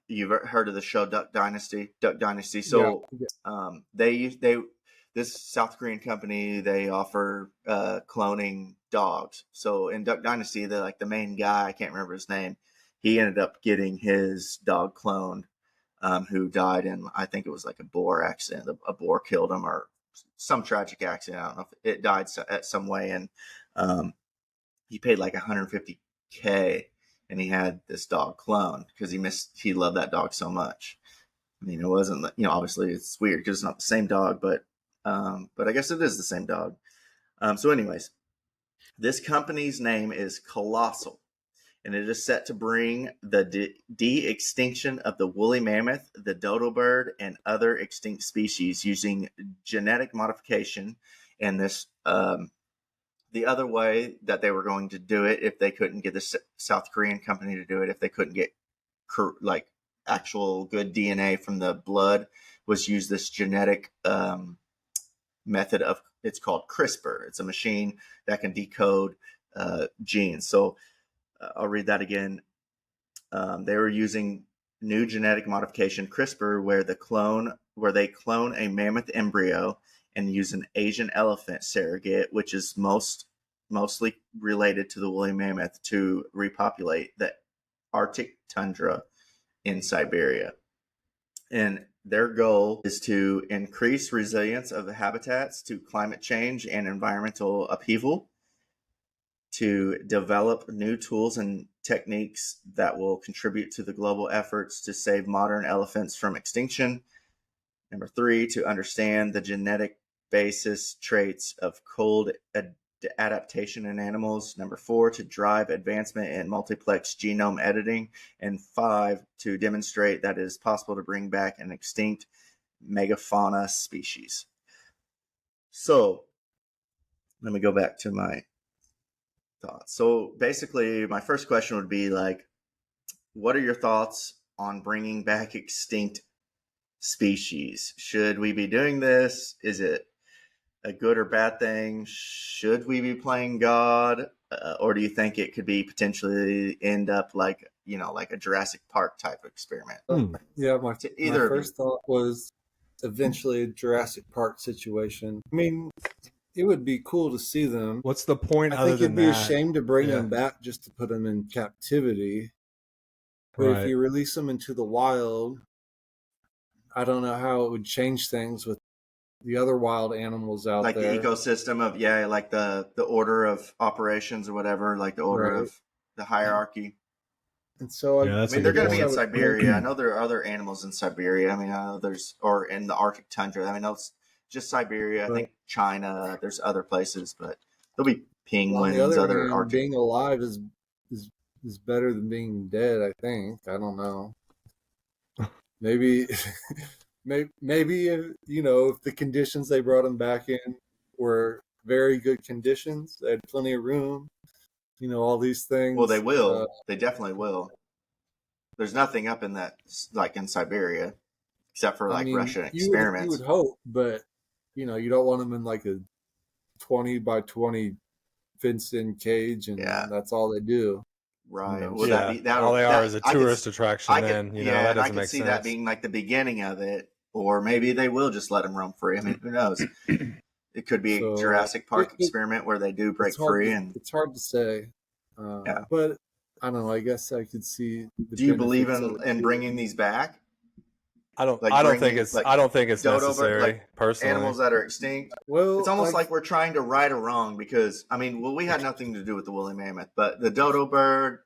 you've heard of the show Duck Dynasty. So this South Korean company, they offer cloning dogs. So in Duck Dynasty, the main guy, I can't remember his name, he ended up getting his dog cloned, who died in, I think it was like a boar accident. A boar killed him, or some tragic accident. I don't know if it died at some way. And he paid like $150K, and he had this dog clone because he loved that dog so much. I mean, it wasn't, obviously it's weird because it's not the same dog, but I guess it is the same dog. So anyways, this company's name is Colossal, and it is set to bring the de-extinction of the woolly mammoth, the dodo bird, and other extinct species using genetic modification. And this, the other way that they were going to do it, if they couldn't get the South Korean company to do it, if they couldn't get like actual good DNA from the blood, was use this genetic method of, it's called CRISPR. It's a machine that can decode genes. So I'll read that again. They were using new genetic modification, CRISPR, where they clone a mammoth embryo and use an Asian elephant surrogate, which is mostly related to the woolly mammoth, to repopulate the Arctic tundra in Siberia. And their goal is to increase resilience of the habitats to climate change and environmental upheaval, to develop new tools and techniques that will contribute to the global efforts to save modern elephants from extinction. Number 3, to understand the genetic basis traits of cold adaptation in animals. Number 4, to drive advancement in multiplex genome editing. And 5, to demonstrate that it is possible to bring back an extinct megafauna species. So let me go back to my thoughts. So basically, my first question would be like, what are your thoughts on bringing back extinct species? Should we be doing this? Is it a good or bad thing? Should we be playing God? Or do you think it could be potentially end up like a Jurassic Park type of experiment? Yeah, my first thought was eventually a Jurassic Park situation. I mean, it would be cool to see them. What's the point? I think it'd be a shame to bring them back just to put them in captivity. But if you release them into the wild, I don't know how it would change things with the other wild animals out there. Like the ecosystem of, like the order of operations or whatever, like the order of the hierarchy. And so, they're going to be in Siberia. I know there are other animals in Siberia. I mean, or in the Arctic tundra. I mean, it's just Siberia. I think China, there's other places, but there'll be penguins, other Arctic. Being alive is better than being dead, I think. I don't know. Maybe, if the conditions they brought them back in were very good conditions, they had plenty of room, all these things. Well, they will. They definitely will. There's nothing up in that, like in Siberia, except for Russian experiments. You would hope, but, you don't want them in like a 20 by 20 fenced-in cage, and that's all they do. Right. Well, all they are is a tourist attraction. That doesn't make sense. I could see that being like the beginning of it, or maybe they will just let them roam free. I mean, who knows? It could be a Jurassic Park experiment where they do break free, and it's hard to say. But I don't know. I guess I could see. Do you believe in bringing these back? I don't think it's necessary. Personally, animals that are extinct. Well, it's almost like we're trying to right a wrong because we had nothing to do with the woolly mammoth, but the dodo bird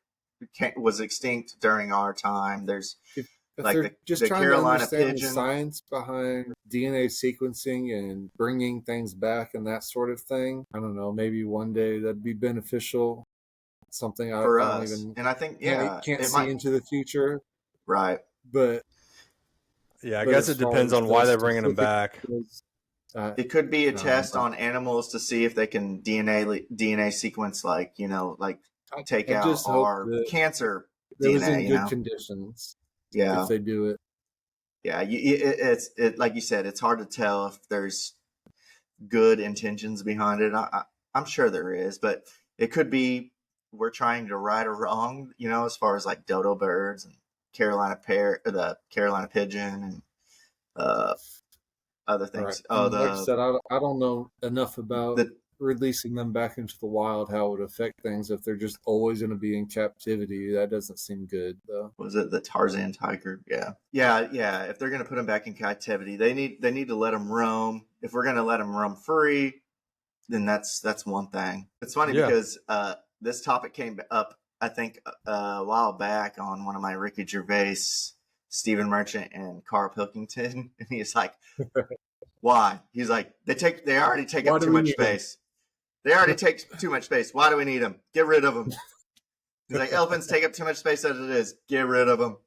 was extinct during our time. There's if they're just trying Carolina to understand pigeon. The science behind DNA sequencing and bringing things back and that sort of thing. I don't know. Maybe one day that'd be beneficial. Something for us, and I think can't see into the future, right? But I guess it depends on why they're bringing them back. It could be a test on animals to see if they can DNA sequence, take out our cancer DNA. In good conditions, if they do it. Yeah, it's like you said, it's hard to tell if there's good intentions behind it. I'm sure there is, but it could be we're trying to right a wrong, as far as like dodo birds and the Carolina pigeon and other things. Right. Like I said, I don't know enough about releasing them back into the wild, how it would affect things if they're just always going to be in captivity. That doesn't seem good, though. Was it the Tarzan tiger? Yeah. If they're going to put them back in captivity, they need to let them roam. If we're going to let them roam free, then that's one thing. It's funny because this topic came up I think a while back on one of my Ricky Gervais, Stephen Merchant, and Carl Pilkington, and he's like, "Why?" He's like, "They already take up too much space. They already take too much space. Why do we need them? Get rid of them." He's like, "Elephants take up too much space as it is. Get rid of them."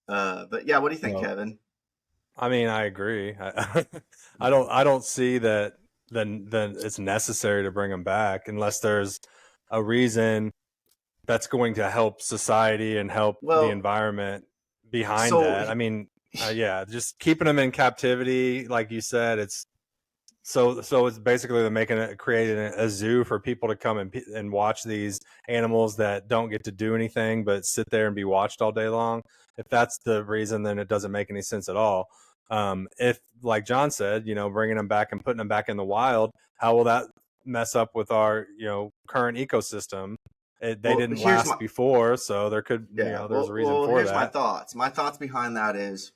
But yeah, what do you think, Kevin? I mean, I agree. I don't see that then it's necessary to bring them back unless there's a reason that's going to help society and help the environment behind that. I mean, yeah, just keeping them in captivity, like you said, it's so it's basically they're creating a zoo for people to come and watch these animals that don't get to do anything but sit there and be watched all day long. If that's the reason, then it doesn't make any sense at all. If, like John said, bringing them back and putting them back in the wild, how will that mess up with our, current ecosystem? They didn't last before, so there could, there's a reason for that. Here's my thoughts. My thoughts behind that is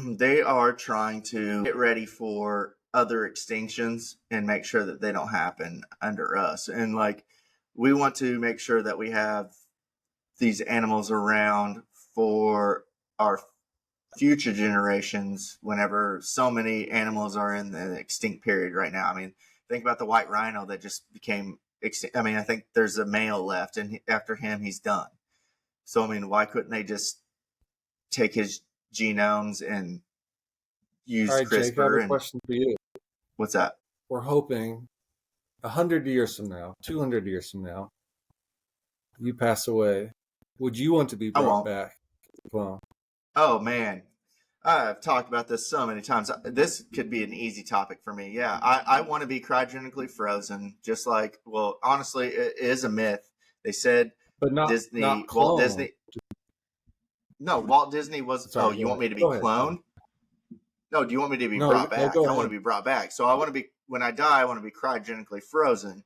they are trying to get ready for other extinctions and make sure that they don't happen under us. And like, we want to make sure that we have these animals around for our future generations whenever so many animals are in the extinct period right now. I mean, think about the white rhino that just became extinct. I mean, I think there's a male left, and after him, he's done. So, I mean, why couldn't they just take his genomes and use CRISPR? Jake, I have a question for you. What's that? We're hoping 100 years from now, 200 years from now, you pass away. Would you want to be brought back? Well, oh, man. I've talked about this so many times. This could be an easy topic for me. Yeah, I want to be cryogenically frozen, just like, well, honestly, it is a myth. They said but not Disney, not Walt Disney. No, Walt Disney was. Sorry, you want me to be cloned? No, do you want me to be brought back? I want to be brought back. So I want to be, when I die, I want to be cryogenically frozen.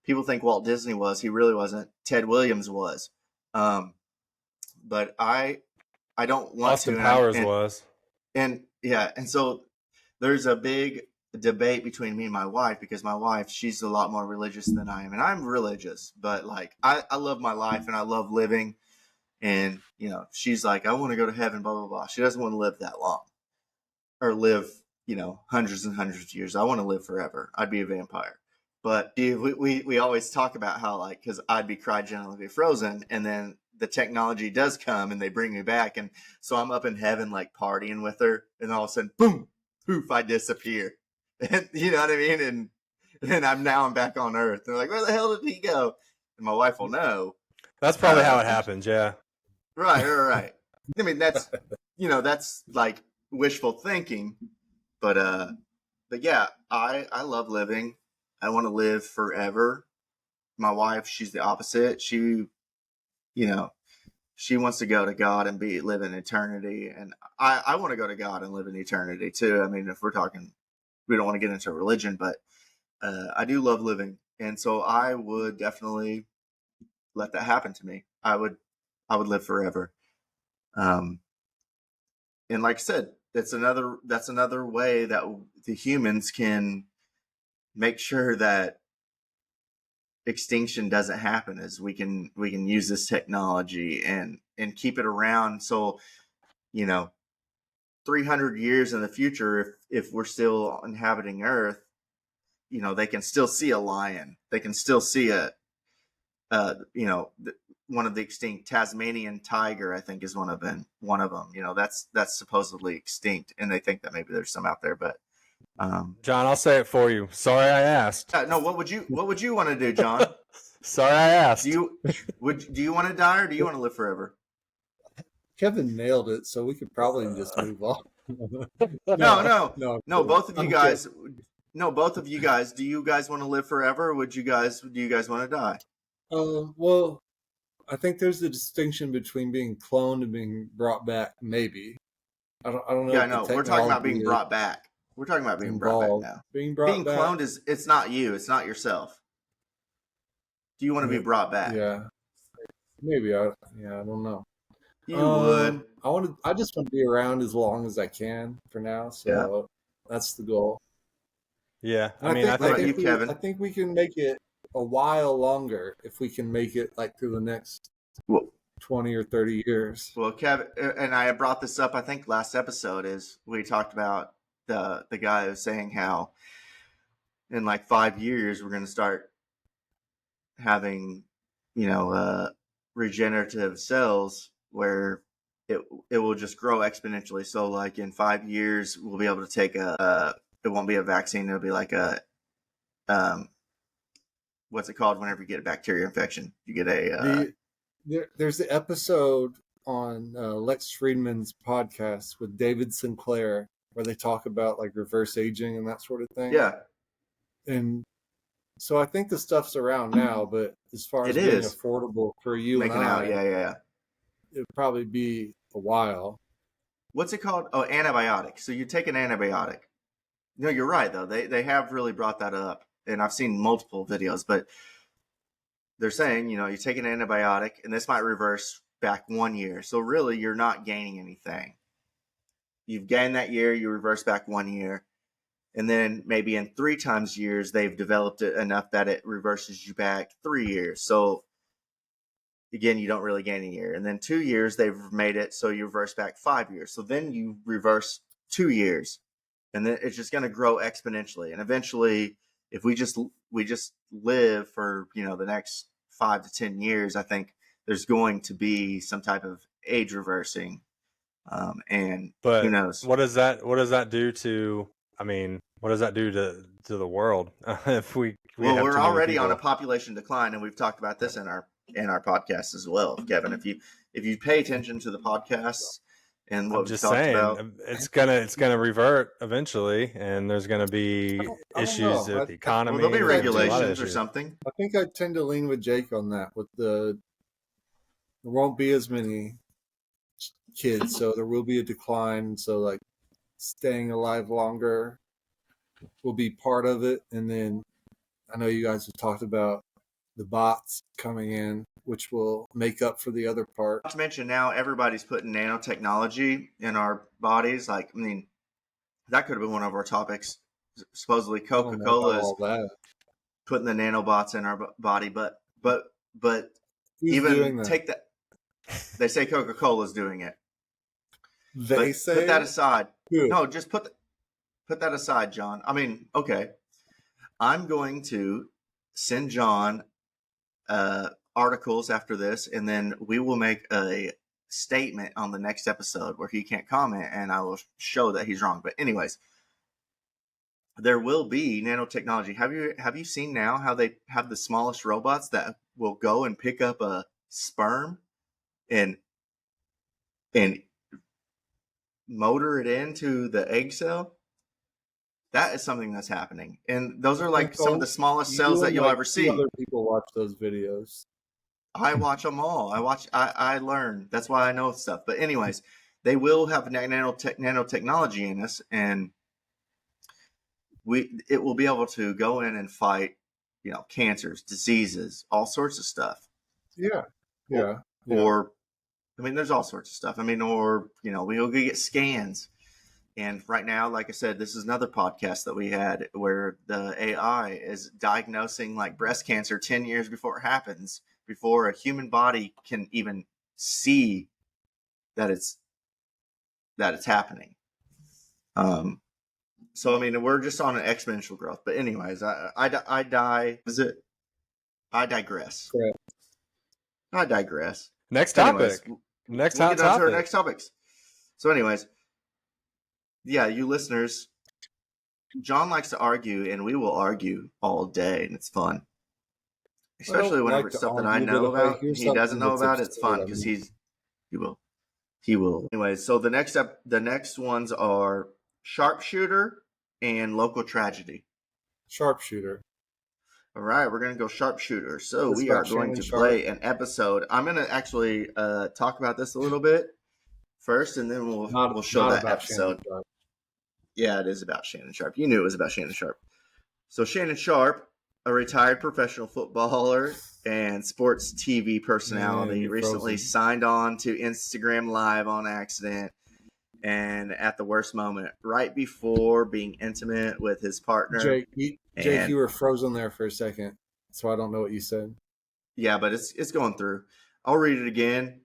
People think Walt Disney was. He really wasn't. Ted Williams was. But I don't want Austin to. Powers was. And yeah, and so there's a big debate between me and my wife, because my wife, she's a lot more religious than I am, and I'm religious, but like I love my life and I love living, and she's like, I want to go to heaven, blah blah blah. She doesn't want to live that long or live hundreds and hundreds of years. I want to live forever. I'd be a vampire. But we always talk about how, like, because I'd be cryogenically frozen, and then the technology does come and they bring me back, and so I'm up in heaven like partying with her, and all of a sudden, boom, poof, I disappear. And you know what I mean? And then I'm back on Earth. They're like, where the hell did he go? And my wife will know. That's probably how it happens. Yeah. Right. I mean, that's that's like wishful thinking, but yeah, I love living. I want to live forever. My wife, she's the opposite. She wants to go to God and live in eternity. And I want to go to God and live in eternity too. I mean, if we're talking, we don't want to get into religion, but I do love living. And so I would definitely let that happen to me. I would live forever. And like I said, that's another way that the humans can make sure that extinction doesn't happen, is we can use this technology and keep it around. So 300 years in the future, if we're still inhabiting Earth, they can still see a lion, they can still see one of the extinct Tasmanian tiger, I think, is one of them. That's supposedly extinct, and they think that maybe there's some out there, but John, I'll say it for you. Sorry I asked. No, what would you want to do, John? Sorry I asked. Do you want to die, or do you want to live forever? Kevin nailed it, so we could probably just move on. No, both of you guys. No, both of you guys. Do you guys want to live forever, or do you guys want to die? Well, I think there's a distinction between being cloned and being brought back. Maybe. I don't know. Yeah, no. We're talking about being brought back. We're talking about being brought back now. Being back. Cloned it's not you. It's not yourself. Do you want to be brought back? Yeah. Maybe. I don't know. You would. I just want to be around as long as I can for now. So that's the goal. Yeah. I think we can make it a while longer if we can make it like through the next 20 or 30 years. Well, Kevin, and I brought this up, I think last episode, is we talked about the guy who was saying how in like 5 years we're going to start having, regenerative cells where it will just grow exponentially. So like in 5 years we'll be able to take it won't be a vaccine, it'll be like a what's it called whenever you get a bacteria infection? You get there's the episode on Lex Friedman's podcast with David Sinclair where they talk about like reverse aging and that sort of thing. Yeah. And so I think the stuff's around now, but as far as being affordable for you and I, it'd probably be a while. What's it called? Oh, antibiotics. So you take an antibiotic. No, you're right though. They have really brought that up, and I've seen multiple videos, but they're saying, you take an antibiotic and this might reverse back 1 year. So really you're not gaining anything. You've gained that year, you reverse back 1 year. And then maybe in 3 times years, they've developed it enough that it reverses you back 3 years. So again, you don't really gain a year. And then 2 years, they've made it so you reverse back 5 years. So then you reverse 2 years. And then it's just going to grow exponentially. And eventually, if we just live for, the next 5 to 10 years, I think there's going to be some type of age reversing. But who knows? What does that do to, what does that do to the world? If we're already on a population decline, and we've talked about this in our podcast as well, Kevin. If you pay attention to the podcasts and what we've talked about, it's gonna revert eventually, and there's gonna be issues with the economy. There'll be regulations or something. I think I tend to lean with Jake on that. There won't be as many kids, so there will be a decline. So like staying alive longer will be part of it. And then I know you guys have talked about the bots coming in, which will make up for the other part. Not to mention now everybody's putting nanotechnology in our bodies. Like, that could have been one of our topics. Supposedly Coca-Cola is putting the nanobots in our body, but Who's even take that. They say Coca-Cola is doing it. They say put that aside. Who? No, just put that aside, John. Okay. I'm going to send John articles after this, and then we will make a statement on the next episode where he can't comment, and I will show that he's wrong. But anyways, there will be nanotechnology. Have you seen now how they have the smallest robots that will go and pick up a sperm and motor it into the egg cell? That is something that's happening, and those are like some of the smallest cells that you'll ever see. Other people watch those videos. I watch them all. I learn. That's why I know stuff. But anyways, they will have nanotechnology in us, and it will be able to go in and fight, cancers, diseases, all sorts of stuff. Yeah. Or there's all sorts of stuff. We'll get scans. And right now, like I said, this is another podcast that we had where the AI is diagnosing like breast cancer 10 years before it happens, before a human body can even see that it's happening. So we're just on an exponential growth. But anyways, I digress. Correct. I digress. Next topic. Anyways, next we'll hot get on topic. to our next topics. So anyways, yeah, you listeners, John likes to argue, and we will argue all day, and it's fun. Especially whenever it's stuff that I know about, he doesn't know about. It's fun because he will. Anyways, so the next ones are sharpshooter and local tragedy. Sharpshooter. All right, we're going to go sharpshooter. So we are going to play an episode. I'm going to actually talk about this a little bit first, and then we'll show that episode. Yeah, it is about Shannon Sharpe. You knew it was about Shannon Sharpe. So Shannon Sharpe, a retired professional footballer and sports TV personality, recently signed on to Instagram Live on accident, and at the worst moment, right before being intimate with his partner. Jake, you were frozen there for a second. so I don't know what you said. Yeah, but it's going through. I'll read it again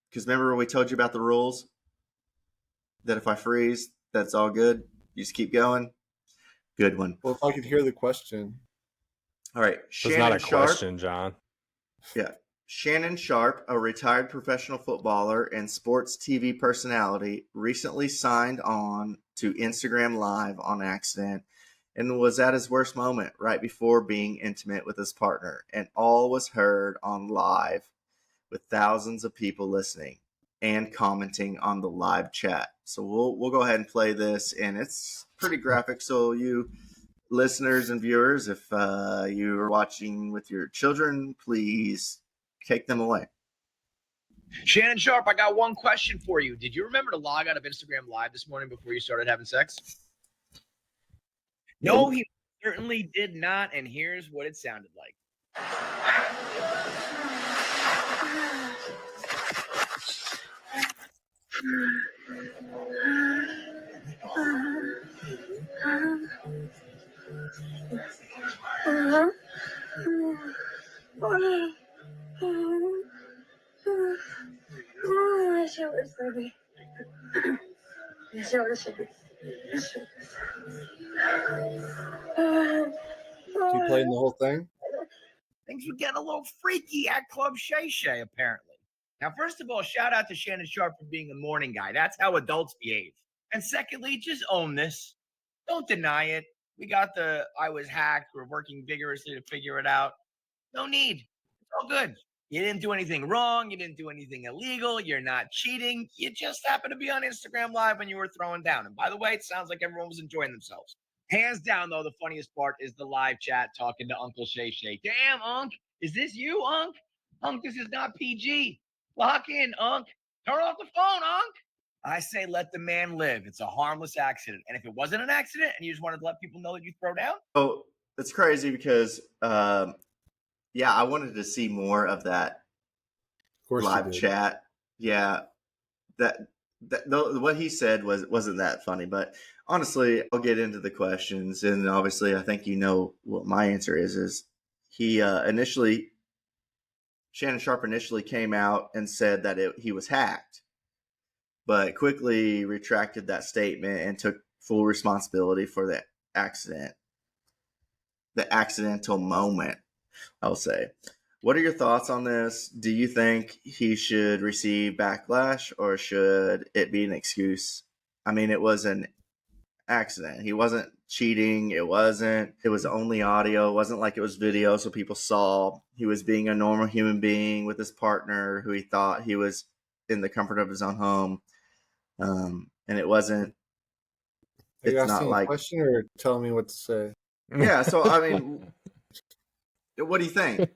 because remember we told you about the rules that if I freeze, that's all good. You just keep going. Good one. Well, if I could hear the question. All right, It's not a Shannon Sharpe. question, John. Yeah. Shannon Sharpe, a retired professional footballer and sports TV personality, recently signed on to Instagram Live on accident and was at his worst moment right before being intimate with his partner. And all was heard on live with thousands of people listening and commenting on the live chat. So we'll go ahead and play this, and it's pretty graphic. So you listeners and viewers, if you are watching with your children, please take them away. Shannon Sharpe, I got one question for you. Did you remember to log out of Instagram Live this morning before you started having sex? No, he certainly did not, and here's what it sounded like. You playing the whole thing? Things were getting a little freaky at Club Shay Shay, apparently. Now, first of all, shout out to Shannon Sharpe for being a morning guy. That's how adults behave. And secondly, just own this. Don't deny it. We got the I was hacked. We're working vigorously to figure it out. No need. It's all good. You didn't do anything wrong. You didn't do anything illegal. You're not cheating. You just happened to be on Instagram Live when you were throwing down. And by the way, it sounds like everyone was enjoying themselves. Hands down, though, the funniest part is the live chat talking to Uncle Shay Shay. Damn, Unc, is this you, Unc? Unc, this is not PG. Lock in, Unc. Turn off the phone, Unc. I say let the man live. It's a harmless accident. And if it wasn't an accident and you just wanted to let people know that you throw down? So it's crazy because, yeah, I wanted to see more of that live chat. Yeah, what he said wasn't that funny, but honestly, I'll get into the questions, and obviously, I think you know what my answer is. Is he Shannon Sharpe initially came out and said that he was hacked, but quickly retracted that statement and took full responsibility for the accident, the accidental moment, I'll say. What are your thoughts on this? Do you think he should receive backlash or should it be an excuse? I mean, it was an accident. He wasn't cheating. It was only audio. It wasn't like it was video so people saw. He was being a normal human being with his partner who he thought he was in the comfort of his own home. And it wasn't. Are you asking a question or telling me what to say? Yeah, so I mean, what do you think?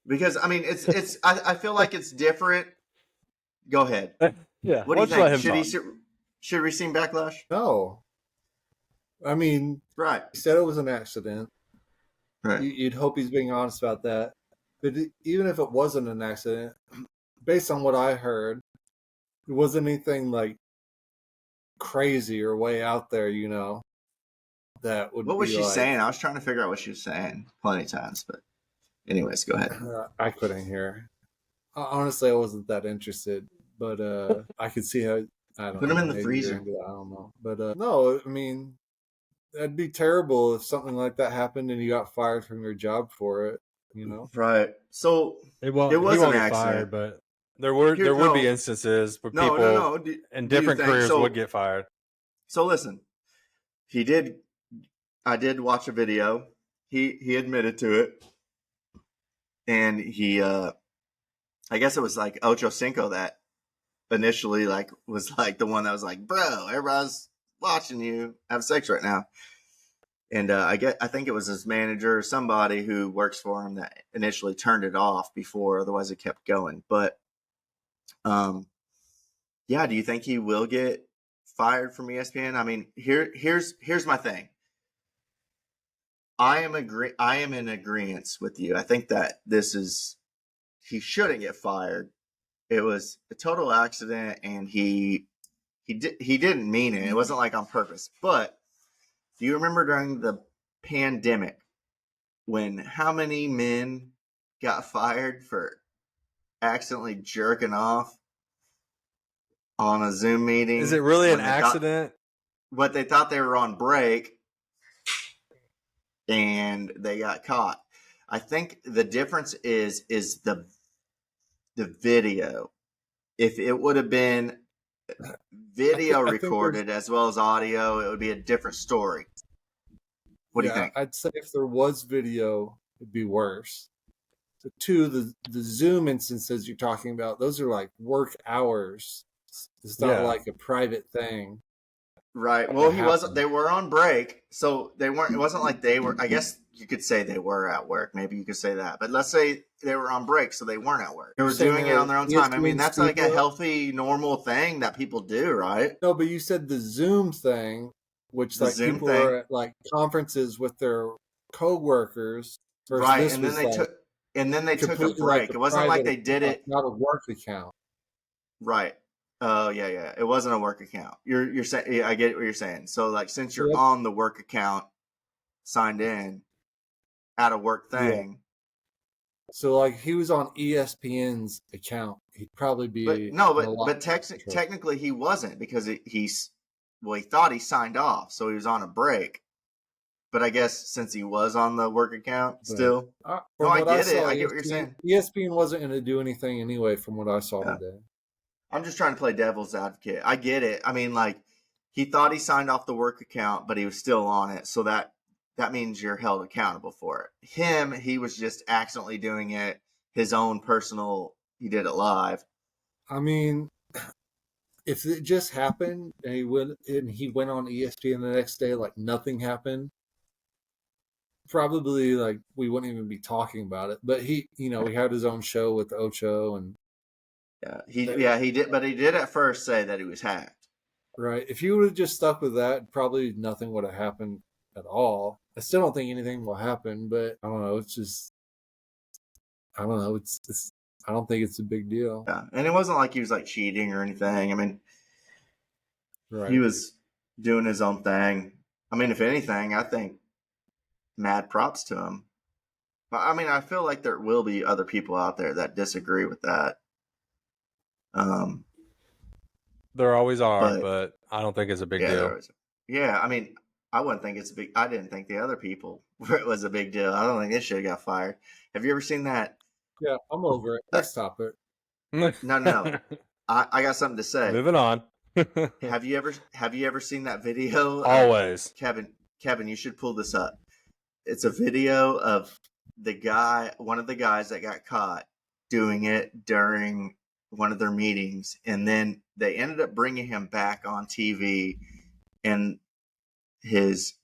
Because I mean, it's. I feel like it's different. Go ahead. Yeah. What do you think? Should we receive backlash? No. I mean, right. He said it was an accident. Right. You'd hope he's being honest about that. But even if it wasn't an accident, based on what I heard, it wasn't anything like crazy or way out there, you know. That would. What was she saying? I was trying to figure out what she was saying plenty of times, but anyways, go ahead. I couldn't hear. Honestly, I wasn't that interested, but I could see how. I don't Put know, them in the freezer. I don't know, but no, I mean, that'd be terrible if something like that happened and you got fired from your job for it. You know, right? So it was an accident, fired, but there would be instances where people in different careers would get fired. So listen, I did watch a video. He admitted to it, and he I guess it was like Ocho Cinco that initially was the one that was like, bro, everybody's watching you have sex right now. And I think it was his manager or somebody who works for him that initially turned it off before, otherwise it kept going. But yeah, do you think he will get fired from ESPN? I mean, here's my thing. I am in agreement with you. I think that he shouldn't get fired. It was a total accident, and he didn't mean it. It wasn't like on purpose. But do you remember during the pandemic when how many men got fired for accidentally jerking off on a Zoom meeting? Is it really an accident? But they thought they were on break and they got caught. I think the difference is the video. If it would have been video recorded as well as audio, it would be a different story. What do you think? I'd say if there was video, it'd be worse. So two, the Zoom instances you're talking about, those are like work hours. It's not like a private thing. Right. Well, they were on break, so they weren't, it wasn't like they were, I guess you could say they were at work. Maybe you could say that. But let's say they were on break, so they weren't at work. They were doing it on their own time. I mean, that's like a healthy, normal thing that people do, right? No, but you said the Zoom thing, which like people were at like conferences with their co-workers. Right, and then they took a break. It wasn't like they did it. Not a work account. Right. Oh, yeah. It wasn't a work account. You're saying, I get what you're saying. So, like, since you're on the work account, signed in at a work thing. Yeah. So, like, he was on ESPN's account. He'd probably be. But technically he wasn't because he thought he signed off, so he was on a break. But I guess since he was on the work account still. I get it. I get what you're saying. ESPN wasn't going to do anything anyway from what I saw today. I'm just trying to play devil's advocate. I get it. I mean, like, he thought he signed off the work account, but he was still on it. So that means you're held accountable for it. He was just accidentally doing it, his own personal, he did it live. I mean, if it just happened and he went on ESPN the next day, like nothing happened, probably like we wouldn't even be talking about it. But he had his own show with Ocho and he did, but he did at first say that he was hacked. Right. If you would have just stuck with that, probably nothing would have happened at all. I still don't think anything will happen, but I don't know. It's just, I don't know. It's I don't think it's a big deal. Yeah, and it wasn't like he was like cheating or anything. I mean, He was doing his own thing. I mean, if anything, I think mad props to him. But I mean, I feel like there will be other people out there that disagree with that. There always are, but I don't think it's a big deal. Yeah, I mean, I wouldn't think it's a big. I didn't think the other people it was a big deal. I don't think this shit got fired. Have you ever seen that? Yeah, I'm over it. Next topic. No. I got something to say. Moving on. Have you ever seen that video? Always. Kevin, you should pull this up. It's a video of one of the guys that got caught doing it during one of their meetings, and then they ended up bringing him back on TV, and his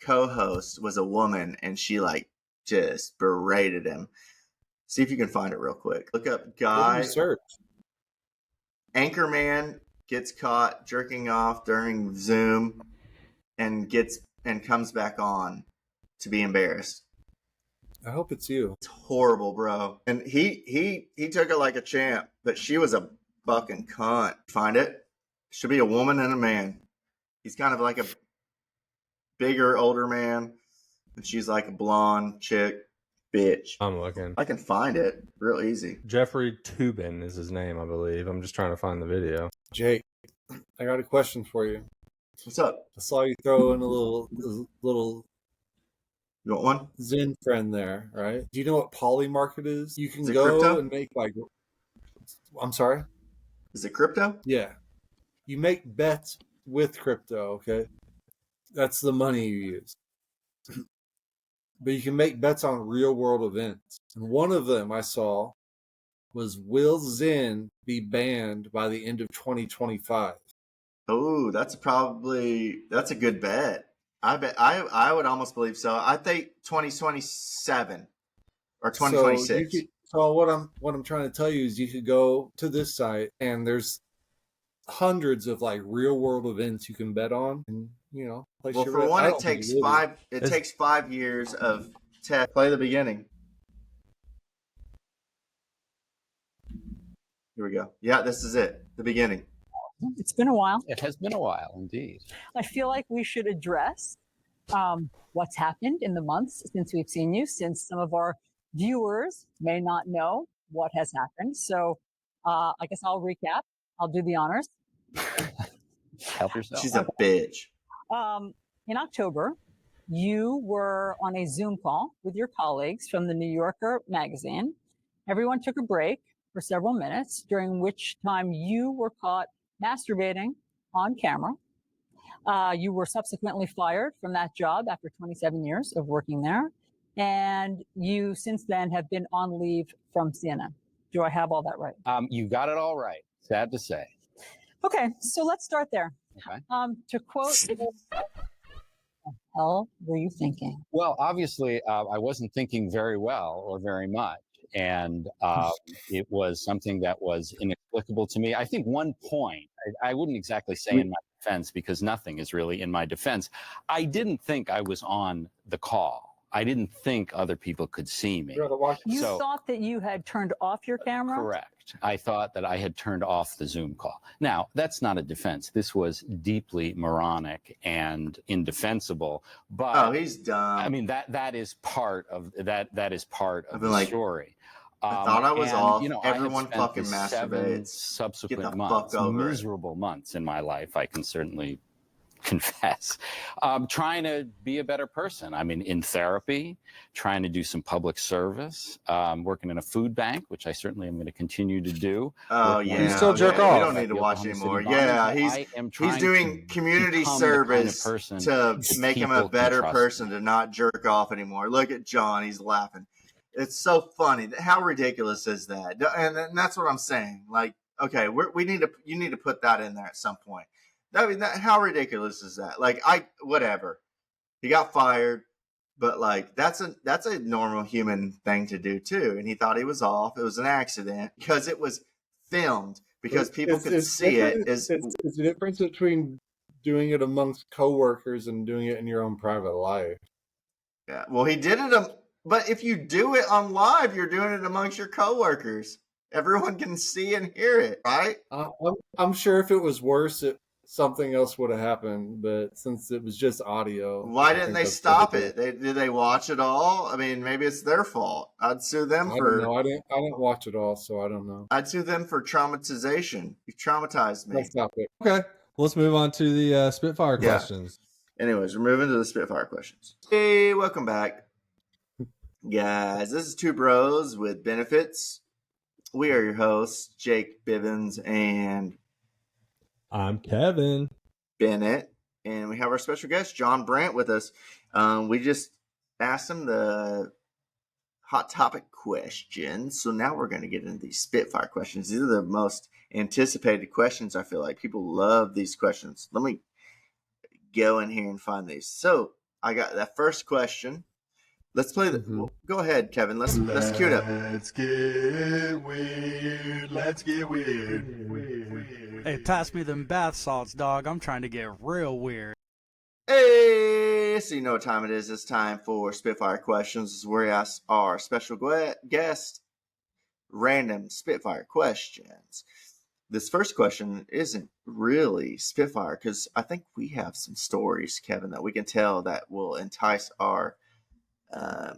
co-host was a woman, and she like just berated him. See if you can find it real quick. Look up guy. Anchorman gets caught jerking off during Zoom and comes back on to be embarrassed. I hope it's you. It's horrible, bro. And he took it like a champ, but she was a fucking cunt. Find it? Should be a woman and a man. He's kind of like a bigger, older man, and she's like a blonde chick. Bitch. I'm looking. I can find it real easy. Jeffrey Toobin is his name, I believe. I'm just trying to find the video. Jake, I got a question for you. What's up? I saw you throw in a little. You want one? Zen friend there, right? Do you know what polymarket is? You can go crypto? And make like. I'm sorry? Is it crypto? Yeah. You make bets with crypto, okay? That's the money you use. But you can make bets on real world events. And one of them I saw was, will Zen be banned by the end of 2025? Oh, that's a good bet. I would almost believe so. I think 2027 or 2026. So what I'm trying to tell you is you could go to this site and there's hundreds of like real world events you can bet on, and well, for one, it takes 5 years of test. Play the beginning. Here we go. Yeah, this is it. The beginning. It's been a while. It has been a while, indeed. I feel like we should address what's happened in the months since we've seen you, since some of our viewers may not know what has happened. So I guess I'll recap. I'll do the honors. Help yourself. She's a bitch. In October, you were on a Zoom call with your colleagues from the New Yorker magazine. Everyone took a break for several minutes, during which time you were caught masturbating on camera. You were subsequently fired from that job after 27 years of working there. And you since then have been on leave from CNN. Do I have all that right? You got it all right. Sad to say. Okay, so let's start there. Okay. To quote, what the hell were you thinking? Well, obviously, I wasn't thinking very well or very much. And it was something that was inexplicable to me. I think one point, I wouldn't exactly say in my defense, because nothing is really in my defense. I didn't think I was on the call. I didn't think other people could see me. You thought that you had turned off your camera? Correct. I thought that I had turned off the Zoom call. Now, that's not a defense. This was deeply moronic and indefensible. But oh, he's dumb. I mean, that is part of that is part of the like, story. I thought I was off. You know, everyone fucking masturbates. 7 subsequent months, miserable months in my life, I can certainly confess, trying to be a better person. I mean, in therapy, trying to do some public service, working in a food bank, which I certainly am going to continue to do. Oh yeah, you still jerk off. We don't need to watch anymore. Yeah, he's doing community service to make him a better person, to not jerk off anymore. Look at John, he's laughing. It's so funny. How ridiculous is that? And that's what I'm saying. Like, okay, you need to put that in there at some point. I mean, how ridiculous is that? Like, whatever. He got fired, but like that's a normal human thing to do too. And he thought he was off. It was an accident because it was filmed, because people could see it. It's the difference between doing it amongst coworkers and doing it in your own private life. Yeah. Well, he did it. But if you do it on live, you're doing it amongst your coworkers. Everyone can see and hear it, right? I'm sure if it was worse, something else would have happened. But since it was just audio, why didn't they stop it? Did they watch it all? I mean, maybe it's their fault. I'd sue them for. No, I didn't watch it all, so I don't know. I'd sue them for traumatization. You traumatized me. Let's stop it. Okay, let's move on to the Spitfire questions. Anyways, we're moving to the Spitfire questions. Hey, welcome back. Guys, this is Two Bros with Benefits. We are your hosts, Jake Bivens and I'm Kevin Bennett, and we have our special guest, John Brandt, with us. We just asked him the hot topic questions, so now we're going to get into these Spitfire questions. These are the most anticipated questions. I feel like people love these questions. Let me go in here and find these. So I got that first question. Let's play the. Go ahead, Kevin. Let's cue it up. Let's get weird. Let's get weird. Hey, pass me them bath salts, dog. I'm trying to get real weird. Hey, so you know what time it is. It's time for Spitfire questions. This is where we ask our special guest random Spitfire questions. This first question isn't really Spitfire because I think we have some stories, Kevin, that we can tell that will entice our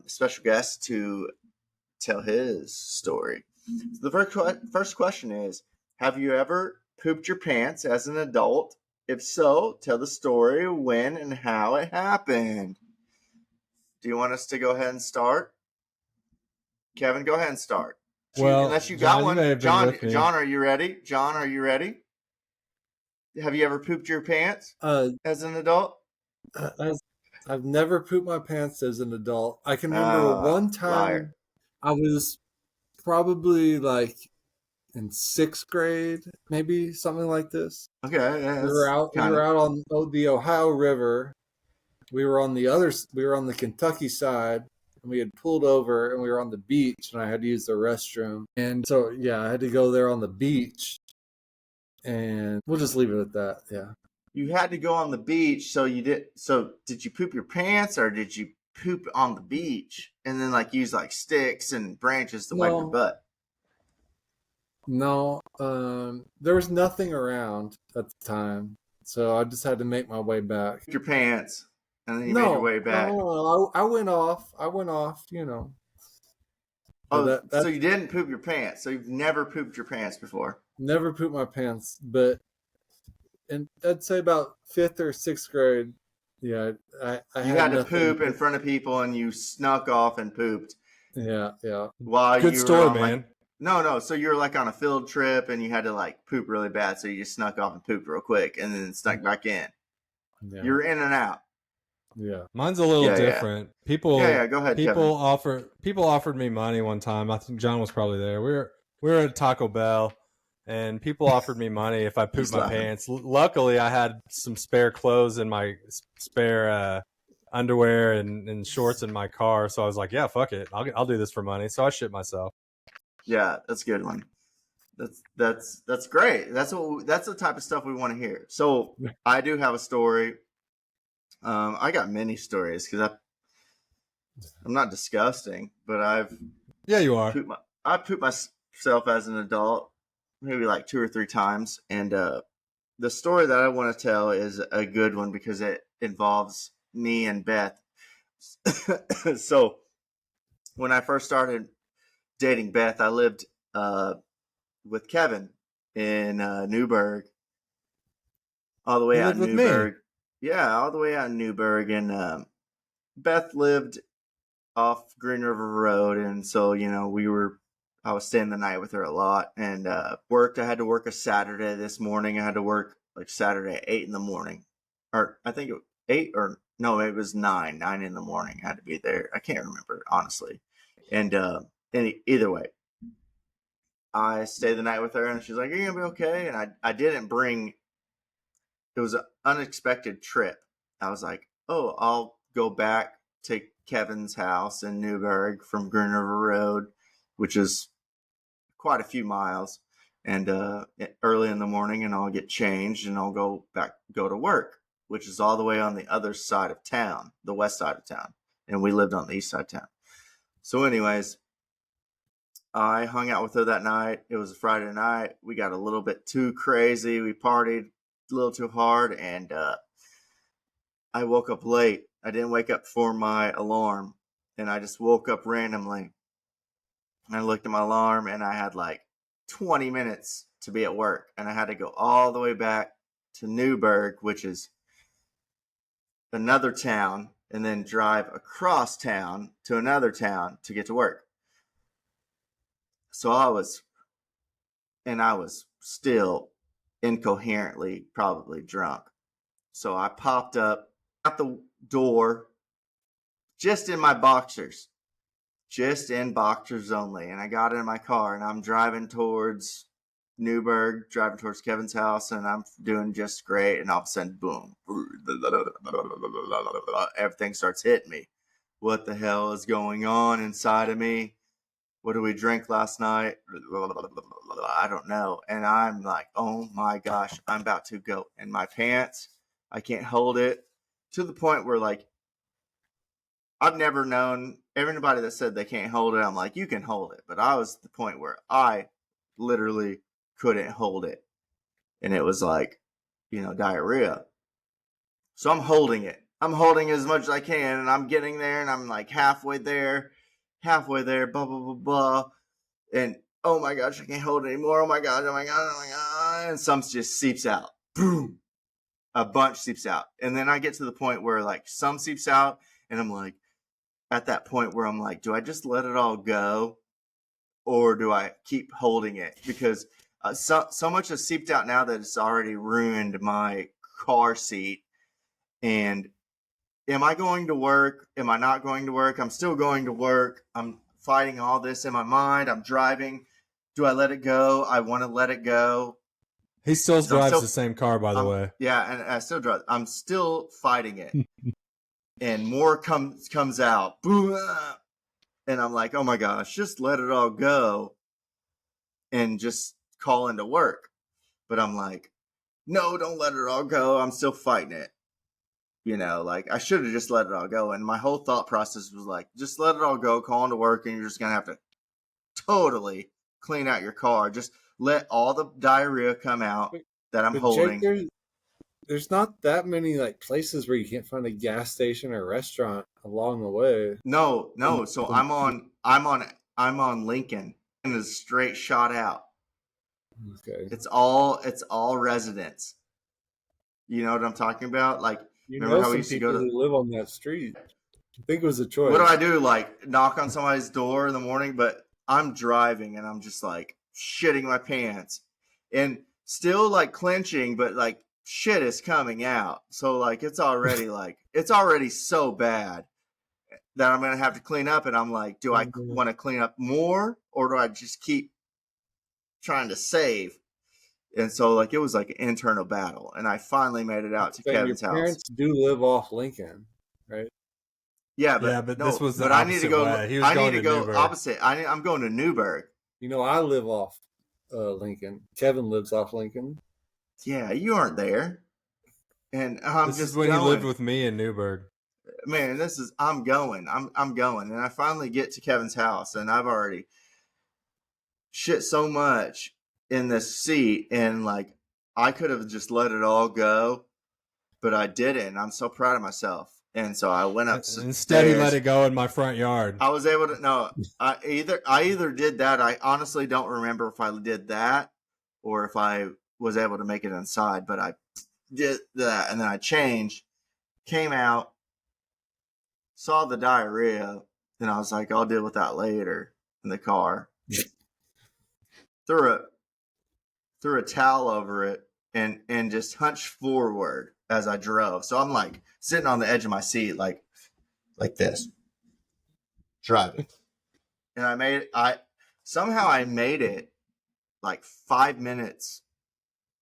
special guest to tell his story. So the first question is, have you ever pooped your pants as an adult? If so, tell the story, when and how it happened. Do you want us to go ahead and start? Kevin, go ahead and start. Well, unless you got John, one. John, are you ready? John, are you ready? Have you ever pooped your pants as an adult? I've never pooped my pants as an adult. I can remember one time liar. I was probably like in 6th grade, maybe something like this. Okay, yeah, we were out on the Ohio River. We were on the Kentucky side, and we had pulled over, and we were on the beach, and I had to use the restroom. And so, yeah, I had to go there on the beach, and we'll just leave it at that. Yeah. You had to go on the beach, so did you poop your pants, or did you poop on the beach and then like use like sticks and branches to wipe your butt? No, there was nothing around at the time, so I just had to make my way back. Your pants and then you made your way back. No, I went off. You know. Oh, so you didn't poop your pants. So you've never pooped your pants before. Never pooped my pants, but I'd say about 5th or 6th grade. Yeah, I had to poop in front of people, and you snuck off and pooped. Yeah. While Good you story, were on, man. No. So you were like on a field trip, and you had to like poop really bad. So you just snuck off and pooped real quick, and then snuck back in. Yeah. You're in and out. Yeah. Mine's a little different. People. Yeah. Go ahead. People Kevin. offered me money one time. I think John was probably there. We were at Taco Bell, and people offered me money if I pooped my pants. Luckily, I had some spare clothes in my spare underwear and shorts in my car. So I was like, yeah, fuck it. I'll do this for money. So I shit myself. Yeah, that's a good one. That's great. That's the type of stuff we want to hear. So I do have a story. I got many stories because I'm not disgusting, but you are. I pooped myself as an adult maybe like 2 or 3 times, and the story that I want to tell is a good one because it involves me and Beth. So when I first started dating Beth, I lived with Kevin in Newburgh, all the way out in Newburgh. Yeah, all the way out in Newburgh, and Beth lived off Green River Road, and so I was staying the night with her a lot, and I had to work a Saturday this morning. I had to work like Saturday at 8 in the morning, or I think it was 8 or no, it was 9 in the morning. I had to be there. I can't remember honestly, and either way, I stayed the night with her, and she's like, "Are you gonna be okay?" And I didn't bring. It was an unexpected trip. I was like, "Oh, I'll go back to Kevin's house in Newburgh from Green River Road, which is quite a few miles, and early in the morning, and I'll get changed, and I'll go to work, which is all the way on the other side of town, the west side of town, and we lived on the east side of town." So anyways, I hung out with her that night. It was a Friday night. We got a little bit too crazy. We partied a little too hard, and I woke up late. I didn't wake up for my alarm, and I just woke up randomly. I looked at my alarm, and I had like 20 minutes to be at work, and I had to go all the way back to Newburgh, which is another town, and then drive across town to another town to get to work. So I was still incoherently probably drunk. So I popped up at the door just in my boxers. Just in boxers only. And I got in my car, and I'm driving towards Newburgh, driving towards Kevin's house, and I'm doing just great. And all of a sudden, boom, everything starts hitting me. What the hell is going on inside of me? What did we drink last night? I don't know. And I'm like, oh my gosh, I'm about to go in my pants. I can't hold it, to the point where, like, I've never known everybody that said they can't hold it. I'm like, you can hold it. But I was at the point where I literally couldn't hold it. And it was like, diarrhea. So I'm holding it. I'm holding as much as I can. And I'm getting there, and I'm like halfway there, blah, blah, blah, blah. And oh my gosh, I can't hold it anymore. Oh my God. And some just seeps out. Boom. A bunch seeps out. And then I get to the point where like some seeps out, and I'm like, at that point where I'm like, do I just let it all go, or do I keep holding it? Because so much has seeped out now that it's already ruined my car seat. And am I going to work? Am I not going to work? I'm still going to work. I'm fighting all this in my mind. I'm driving. Do I let it go? I want to let it go. He still drives the same car, by the way. Yeah, and I still drive. I'm still fighting it. And more comes out. Boom. And I'm like, oh my gosh, just let it all go and just call into work. But I'm like, no, don't let it all go. I'm still fighting it. Like I should have just let it all go. And my whole thought process was like, just let it all go, call into work, and you're just going to have to totally clean out your car. Just let all the diarrhea come out that I'm holding. Jake, there's not that many like places where you can't find a gas station or restaurant along the way. No. So I'm on Lincoln, and it's straight shot out. Okay. It's all residents. You know what I'm talking about? Like, You remember know how we some used to people go to? who live on that street. I think it was a choice. What do I do? Like, knock on somebody's door in the morning, but I'm driving and I'm just like shitting my pants and still like clenching, but like shit is coming out. So like it's already so bad that I'm gonna have to clean up. And I'm like, do I want to clean up more or do I just keep trying to save? And so like it was like an internal battle, and I finally made it out to Kevin's your house. parents do live off Lincoln, right? Yeah, but this was the but I need to go. way. He was I going need to to go Newburgh. opposite. I'm going to Newburgh. You know, I live off Lincoln. Kevin lives off Lincoln. Yeah, you aren't there, and This is when he lived with me in Newburgh. Man, I'm going, and I finally get to Kevin's house, and I've already shit so much in this seat, and like I could have just let it all go, but I didn't. I'm so proud of myself. And so I went upstairs. Instead, he let it go in my front yard. I was able to I either did that. I honestly don't remember if I did that or if I was able to make it inside, but I did that. And then I changed, came out, saw the diarrhea, and I was like, I'll deal with that later in the car. Threw a towel over it and just hunched forward as I drove. So I'm like sitting on the edge of my seat, like this, driving. And I made it like 5 minutes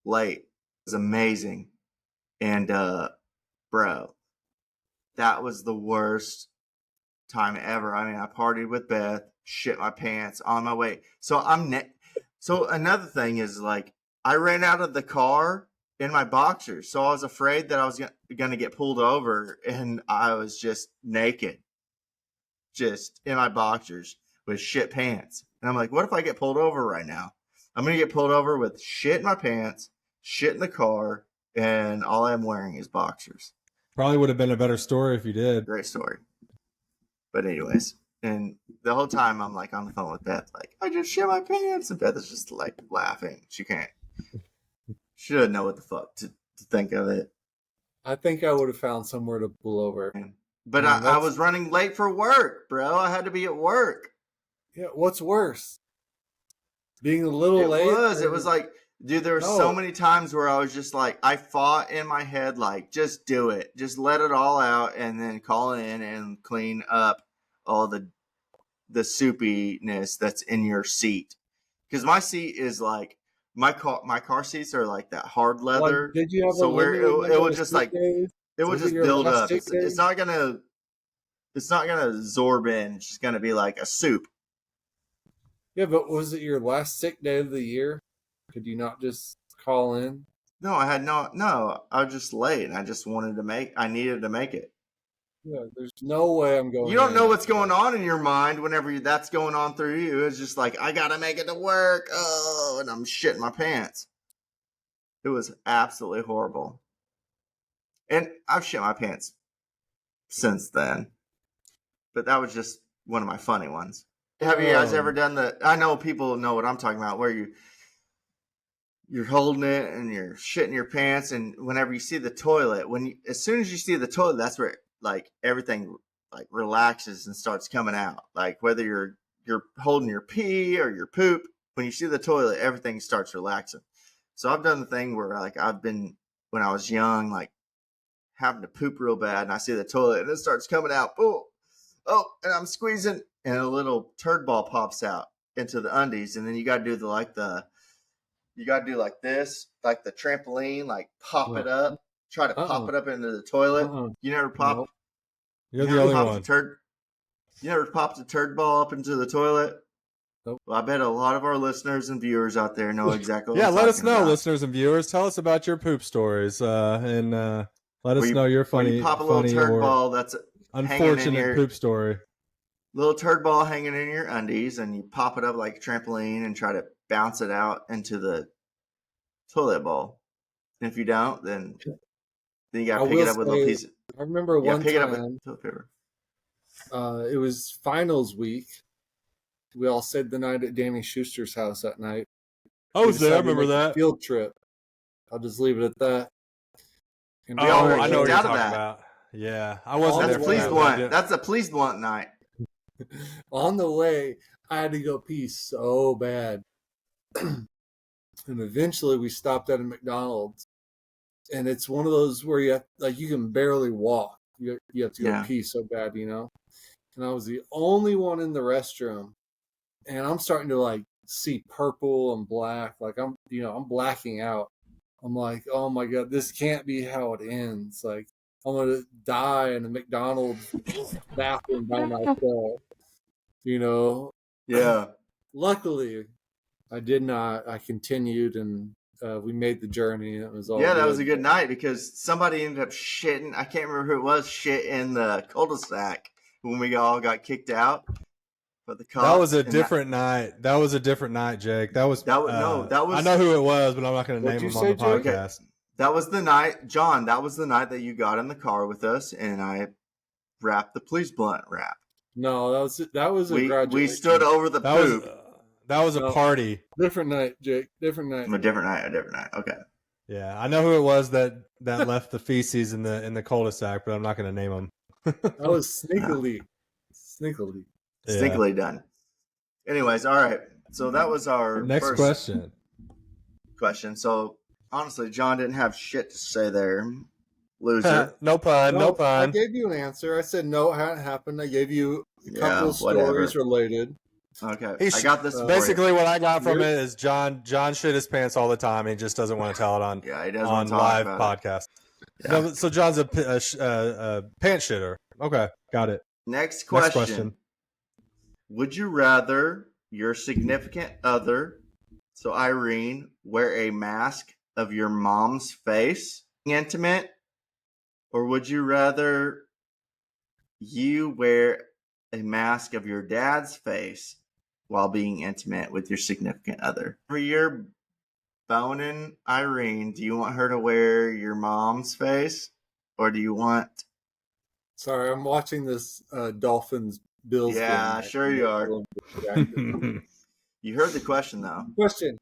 late. It was amazing. And bro, that was the worst time ever. I mean, I partied with Beth, shit my pants on my way. So so another thing is like I ran out of the car in my boxers. So I was afraid that I was going to get pulled over, and I was just naked, just in my boxers with shit pants. And I'm like, what if I get pulled over right now? I'm going to get pulled over with shit in my pants, shit in the car, and all I'm wearing is boxers. Probably would have been a better story if you did. Great story. But anyways, and the whole time I'm like on the phone with Beth, like, I just shit my pants. And Beth is just like laughing. She doesn't know what the fuck to think of it. I think I would have found somewhere to pull over. But I was running late for work, bro. I had to be at work. Yeah, what's worse? Being a little late? It was like, dude, there were so many times where I was just like, I fought in my head, like, just do it. Just let it all out and then call in and clean up all the soupiness that's in your seat. Because my seat is like, my car seats are like that hard leather. Like, did you have so where it would just like, day? it would just build up. It's not gonna absorb in. It's just gonna be like a soup. Yeah, but was it your last sick day of the year? Could you not just call in? No, I had no. I was just late, and I just I needed to make it. Yeah, there's no way I'm going. You don't know what's going on in your mind whenever that's going on through you. It's just like, I gotta make it to work. Oh, and I'm shitting my pants. It was absolutely horrible. And I've shit my pants since then. But that was just one of my funny ones. Have you guys ever done I know people know what I'm talking about, where you're holding it and you're shitting your pants, and whenever you see the toilet, as soon as you see the toilet, that's where like everything like relaxes and starts coming out. Like whether you're holding your pee or your poop, when you see the toilet, everything starts relaxing. So I've done the thing where like I've been, when I was young, like having to poop real bad, and I see the toilet and it starts coming out. Oh, and I'm squeezing, and a little turd ball pops out into the undies, and then you got to do like this, like the trampoline, like pop it up, try to pop it up into the toilet. You never pop. Nope. You're the only one. You never popped a turd ball up into the toilet? Nope. Well, I bet a lot of our listeners and viewers out there know exactly what yeah, I'm let us talking know, about. listeners and viewers. Tell us about your poop stories, and let us know your funny, you pop a little turd ball that's unfortunate poop story. Little turd ball hanging in your undies, and you pop it up like a trampoline and try to bounce it out into the toilet bowl. And if you don't, then Then you got to pick it up with a little piece. I remember one pick it up time. with toilet paper. It was finals week. We all stayed the night at Danny Schuster's house that night. I was there. I remember that field trip. I'll just leave it at that. And I know what you're talking about. Yeah, I wasn't there. That's a please blunt night. On the way, I had to go pee so bad, and eventually we stopped at a McDonald's, and it's one of those where you can barely walk. You have to go pee so bad, you know. And I was the only one in the restroom, and I'm starting to see purple and black, I'm blacking out. I'm like, oh my God, this can't be how it ends. I'm gonna die in a McDonald's bathroom by myself. Yeah. Luckily, I did not. I continued, and we made the journey. It was all that was a good night because somebody ended up shitting. I can't remember who it was. Shit in the cul-de-sac when we all got kicked out. But the cops, that was a different night. That was a different night, Jake. That was. I know who it was, but I'm not going to name him on the podcast. Okay. That was the night, John. That was the night that you got in the car with us, and I wrapped the please blunt wrap. No, that was a graduation. We stood over the poop. That was a party. Different night, Jake. Different night. A different night. Okay. Yeah, I know who it was that left the feces in the cul-de-sac, but I'm not going to name him. That was sneakily done. Anyways, all right. So that was our next question. So honestly, John didn't have shit to say there. Loser. No pun. I gave you an answer. I said no, it hadn't happened. I gave you a couple of stories related. Okay. I got this. Basically, what I got from it is John shit his pants all the time. He just doesn't want to tell it on on live podcast. Yeah. No, so John's a pants shitter. Okay, got it. Next question. Would you rather your significant other, so Irene, wear a mask of your mom's face, intimate, or would you rather you wear a mask of your dad's face while being intimate with your significant other? For your boning Irene, do you want her to wear your mom's face, or do you want? Sorry, I'm watching this Dolphins Bills. Yeah, sure you are. You heard the question though. Question.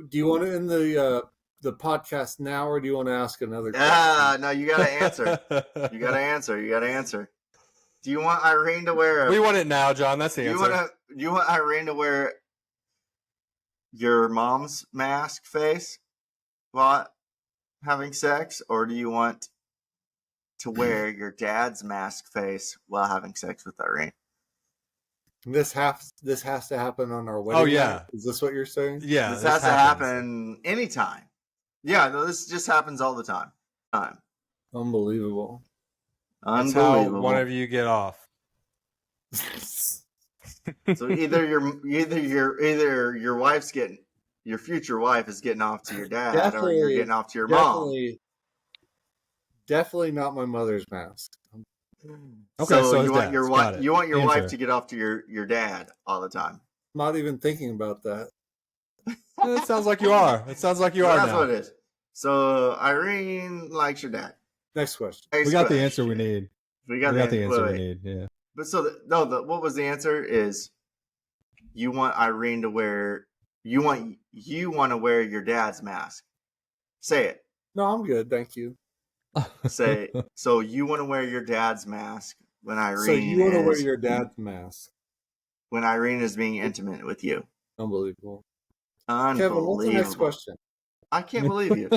Do you want to end the podcast now, or do you want to ask another question? No, you got to answer. You got to answer. Do you want Irene to wear? We want it now, John. That's the answer. Do you want Irene to wear your mom's mask face while having sex, or do you want to wear your dad's mask face while having sex with Irene? This has to happen on our wedding. Oh yeah, night? Is this what you're saying? Yeah, this has to happen anytime. Yeah, no, this just happens all the time. Unbelievable. That's how one of you get off. So either your wife's getting, your future wife is getting off to your dad, or you're getting off to your mom. Definitely not my mother's mask. Okay, so you want your wife, wife to get off to your dad all the time. Not even thinking about that. It sounds like you are. It sounds like you are. That's what it is. So Irene likes your dad. Next question. We got the answer we need. We got the answer we need. Yeah. But what was the answer? Is you want Irene to wear? You want to wear your dad's mask? Say it. No, I'm good. Thank you. Say so. You want to wear your dad's mask when Irene? So you want to wear your dad's mask when Irene is being intimate with you? Unbelievable. Kevin, what's the next question? I can't believe you.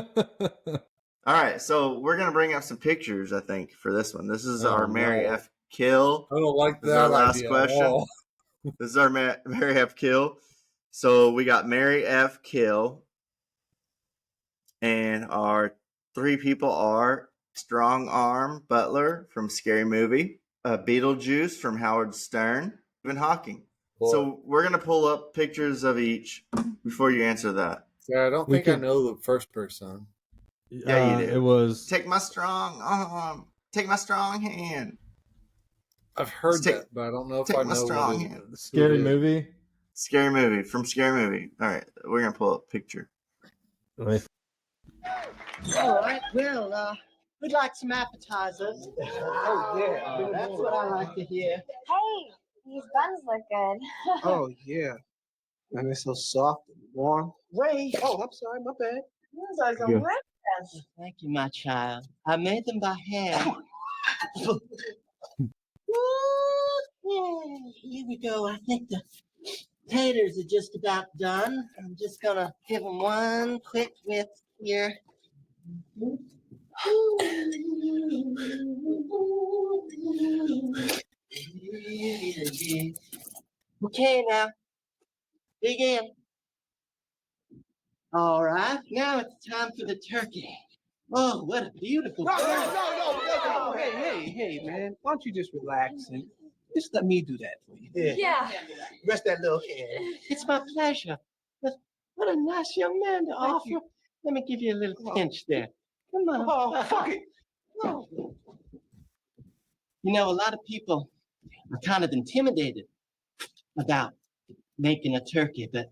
All right, so we're gonna bring up some pictures. I think for this one, this is our Mary F. Kill. I don't like that. This is our last question. This is our Mary F. Kill. So we got Mary F. Kill, and our three people are Strong Arm Butler from Scary Movie, Beetlejuice from Howard Stern, Stephen Hawking. Cool. So we're going to pull up pictures of each before you answer that. Yeah, I don't think I know the first person. Yeah, you do. It was take my strong arm, take my strong hand. I've heard that, but I don't know if I know strong what hand. Scary Movie. Scary Movie from Scary Movie. All right, we're going to pull up a picture. All right, well, We'd like some appetizers. Oh, yeah. That's what I like to hear. Hey, these buns look good. Oh, yeah. And they're so soft and warm. Ray. Oh, I'm sorry. My bad. These are Yeah. delicious. Thank you, my child. I made them by hand. Ooh, yeah, here we go. I think the taters are just about done. I'm just gonna give them one quick whip here. Okay, now begin. All right, now it's time for the turkey. Oh, what a beautiful bird. No. Hey, man. Why don't you just relax and just let me do that for you? Yeah. Rest that little head. It's my pleasure. What a nice young man to offer. Let me give you a little pinch there. Come on. Oh, fuck it. No. You know, a lot of people are kind of intimidated about making a turkey, but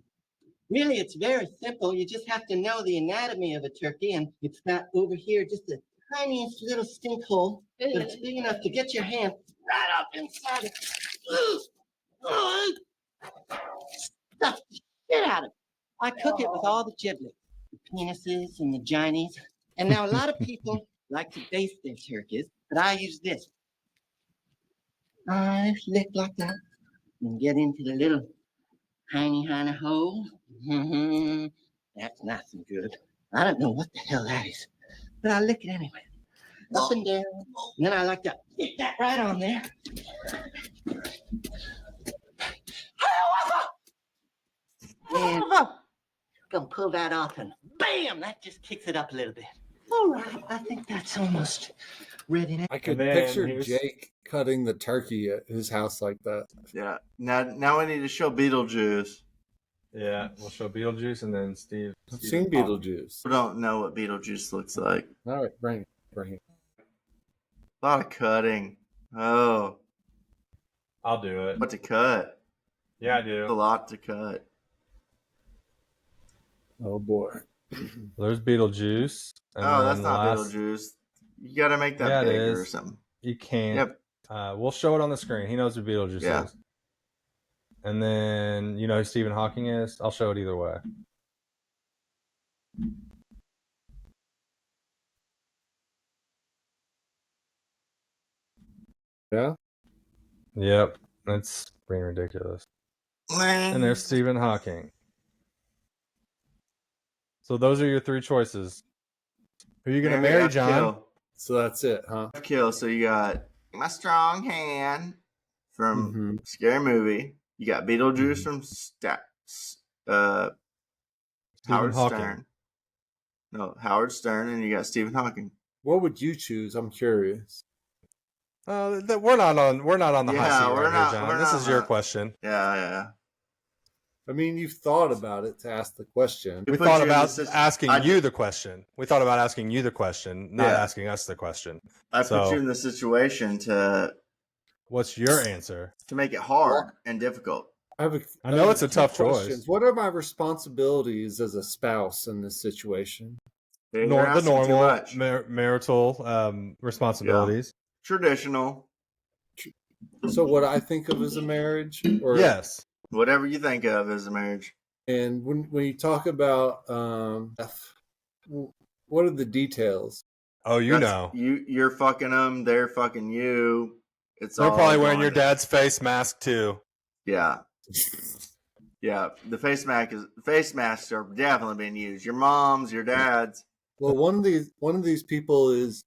really it's very simple. You just have to know the anatomy of a turkey, and it's got over here just the tiniest little stink hole, but it's big enough to get your hand right up inside it. Stuff the shit out of it. I cook it with all the giblets, the penises and the ginies. And now a lot of people like to baste their turkeys, but I use this. I lick like that and get into the little tiny hole. That's nice and good. I don't know what the hell that is, but I lick it anyway. Up and down. And then I like to stick that right on there. And gonna pull that off and bam, that just kicks it up a little bit. All right, I think that's almost ready now. I could picture Jake cutting the turkey at his house like that. Yeah. Now we need to show Beetlejuice. Yeah, we'll show Beetlejuice and then Steve. I've seen Beetlejuice. We don't know what Beetlejuice looks like. All right, bring it. A lot of cutting. Oh. I'll do it. What to cut? Yeah, I do. A lot to cut. Oh boy. There's Beetlejuice. Oh, that's not Beetlejuice. You got to make that bigger or something. You can't. Yep. We'll show it on the screen. He knows who Beetlejuice is. And then, you know who Stephen Hawking is? I'll show it either way. Yeah? Yep. That's being ridiculous. And there's Stephen Hawking. So those are your three choices. Who are you going to marry, John? Kill. So that's it, huh? Kill. So you got My Strong Hand from Scary Movie. You got Beetlejuice from Howard Stern. No, Howard Stern, and you got Stephen Hawking. What would you choose? I'm curious. We're not on the hot seat right here, John. This is your question. Yeah. I mean, you've thought about it to ask the question. We thought about asking you the question. We thought about asking you the question, not asking us the question. I put you in the situation to... What's your answer? To make it hard and difficult. I know it's a tough choice. What are my responsibilities as a spouse in this situation? The normal marital responsibilities. Yeah. Traditional. So what I think of as a marriage? Or yes. Whatever you think of as a marriage. And when you talk about what are the details? Oh, know. You're fucking them. They're fucking you. They're probably wearing your dad's face mask too. Yeah. Yeah. The face masks are definitely being used. Your mom's, your dad's. Well, one of these people is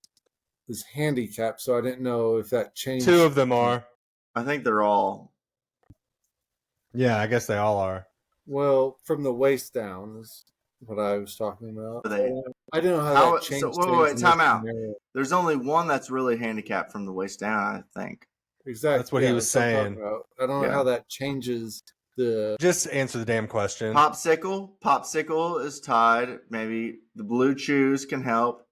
handicapped, so I didn't know if that changed. Two of them are. I think they're all. Yeah, I guess they all are. Well, from the waist down is what I was talking about. I don't know how that changed. So, wait, time out. There's only one that's really handicapped from the waist down, I think. Exactly. That's what he was saying. I don't know how that changes the... Just answer the damn question. Popsicle is tied. Maybe the blue chews can help.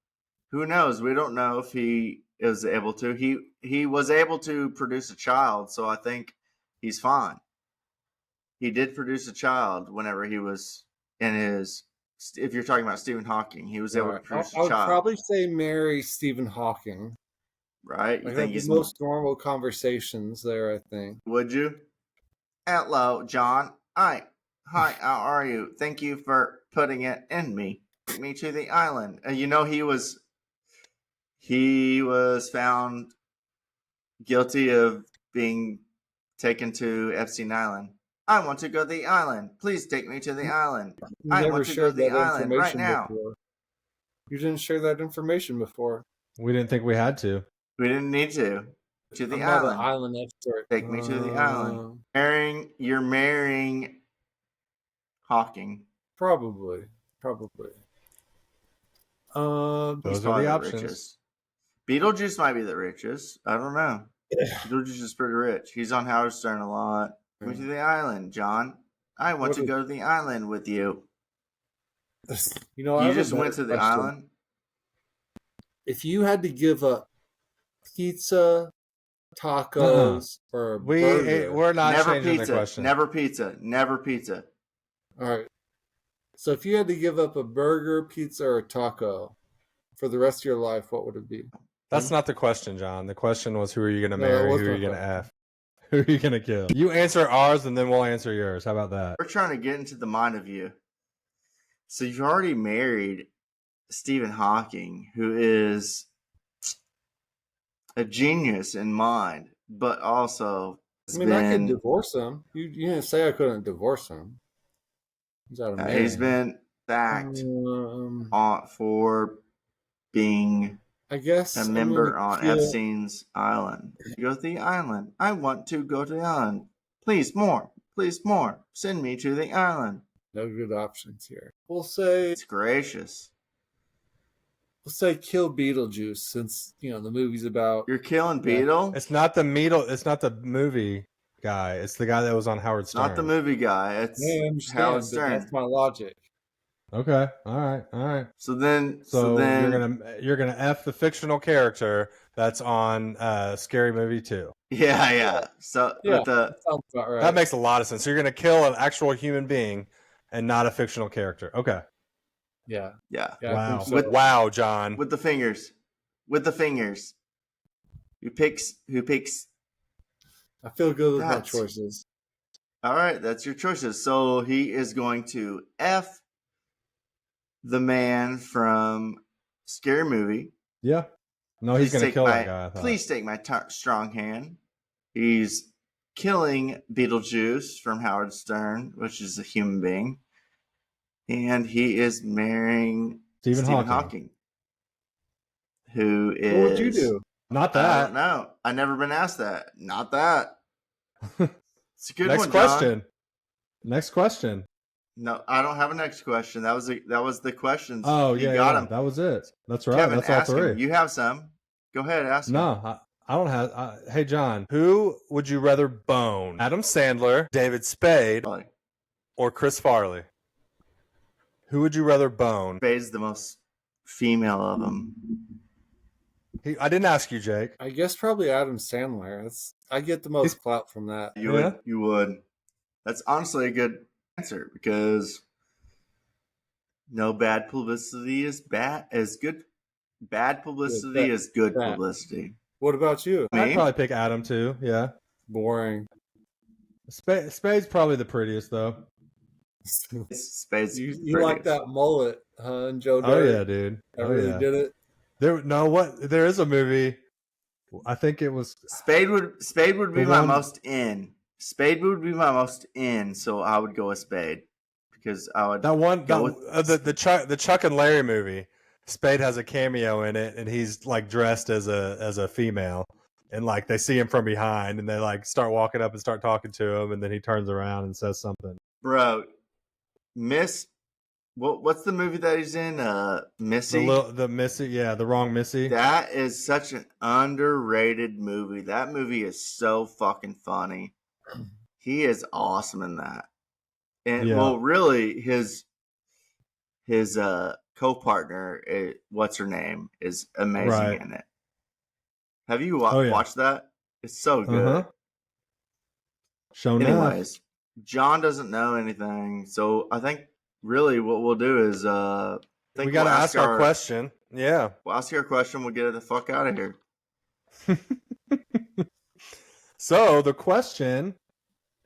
Who knows? We don't know if he is able to. He was able to produce a child, so I think he's fine. He did produce a child whenever he was in his if you're talking about Stephen Hawking, he was able to Right. produce I a would child. probably say marry Stephen Hawking. Right? You Like think the he's most normal conversations there, I think. Would you? Hello, John. Hi, how are you? Thank you for putting it in me. Take me to the island. You know, he was found guilty of being taken to Epstein Island. I want to go to the island. Please take me to the island. You I never want to go to shared the that island right information now. before. You didn't share that information before. We didn't think we had to. We didn't need to. To the I'm not island. an island expert. Take me to the island. You're marrying Hawking. Probably. He's probably the richest. Beetlejuice might be the richest. I don't know. Beetlejuice is pretty rich. He's on Howard Stern a lot. Go to the island, John. I want to go to the island with you. You know, you just went to the island? If you had to give up pizza, tacos, or a burger, we're not never changing pizza. the question. Never pizza. Never pizza. All right. So if you had to give up a burger, pizza, or a taco for the rest of your life, what would it be? That's not the question, John. The question was, who are you going to marry? Who are you going to F? Who are you going to kill? You answer ours, and then we'll answer yours. How about that? We're trying to get into the mind of you. So you've already married Stephen Hawking, who is a genius in mind, but also I could divorce him. You didn't say I couldn't divorce him. He's been sacked for being a member on Epstein's island. Go to the island. I want to go to the island. Please more. Please more. Send me to the island. No good options here. We'll say it's gracious. We'll say kill Beetlejuice, since the movie's about you're killing Beetle. It's not the It's not the movie guy. It's the guy that was on Howard Stern. Not the movie guy. It's Howard Stern. That's my logic. Okay. All right. So then you're gonna F the fictional character that's on Scary Movie 2. Yeah. So that sounds about right. That makes a lot of sense. So you're gonna kill an actual human being and not a fictional character. Okay. Yeah. Wow. So. Wow, John. With the fingers. Who picks? I feel good with my choices. All right, that's your choices. So he is going to F the man from Scary Movie. Yeah. No, he's going to kill that guy. Please take my strong hand. He's killing Beetlejuice from Howard Stern, which is a human being. And he is marrying Stephen Hawking. Who is... What would you do? Not that. I don't know. I've never been asked that. Not that. It's a good next one, question. John. Next question. No, I don't have a next question. That was the questions. Oh, you yeah, got yeah. them. That was it. That's right. Kevin, that's all three. You have some. Go ahead, ask him. No, I don't have. Hey, John, who would you rather bone? Adam Sandler, David Spade, or Chris Farley? Who would you rather bone? Spade's the most female of them. I didn't ask you, Jake. I guess probably Adam Sandler. I get the most clout from that. You would. That's honestly a good answer, because no bad publicity is good. Bad publicity is good publicity. What about you? I'd probably pick Adam too. Yeah. Boring. Spade's probably the prettiest though. Spade's you like that mullet, huh? And Joe Dirt. Oh yeah, dude. Really did it. There is a movie. I think it was Spade would be my most in. Spade would be my most in, so I would go with Spade, because I would the Chuck and Larry movie. Spade has a cameo in it, and he's like dressed as a female, and like they see him from behind, and they like start walking up and start talking to him, and then he turns around and says something. Bro, what's the movie that he's in? Missy. The Missy, yeah, The Wrong Missy. That is such an underrated movie. That movie is so fucking funny. He is awesome in that. And well, really, his co-partner, what's her name, is amazing in it. Have you watched that? It's so good. Shown Anyways, John doesn't know anything, so I think really, what we'll do is we got to ask our question. Yeah. We'll ask our question. We'll get it the fuck out of here. So the question,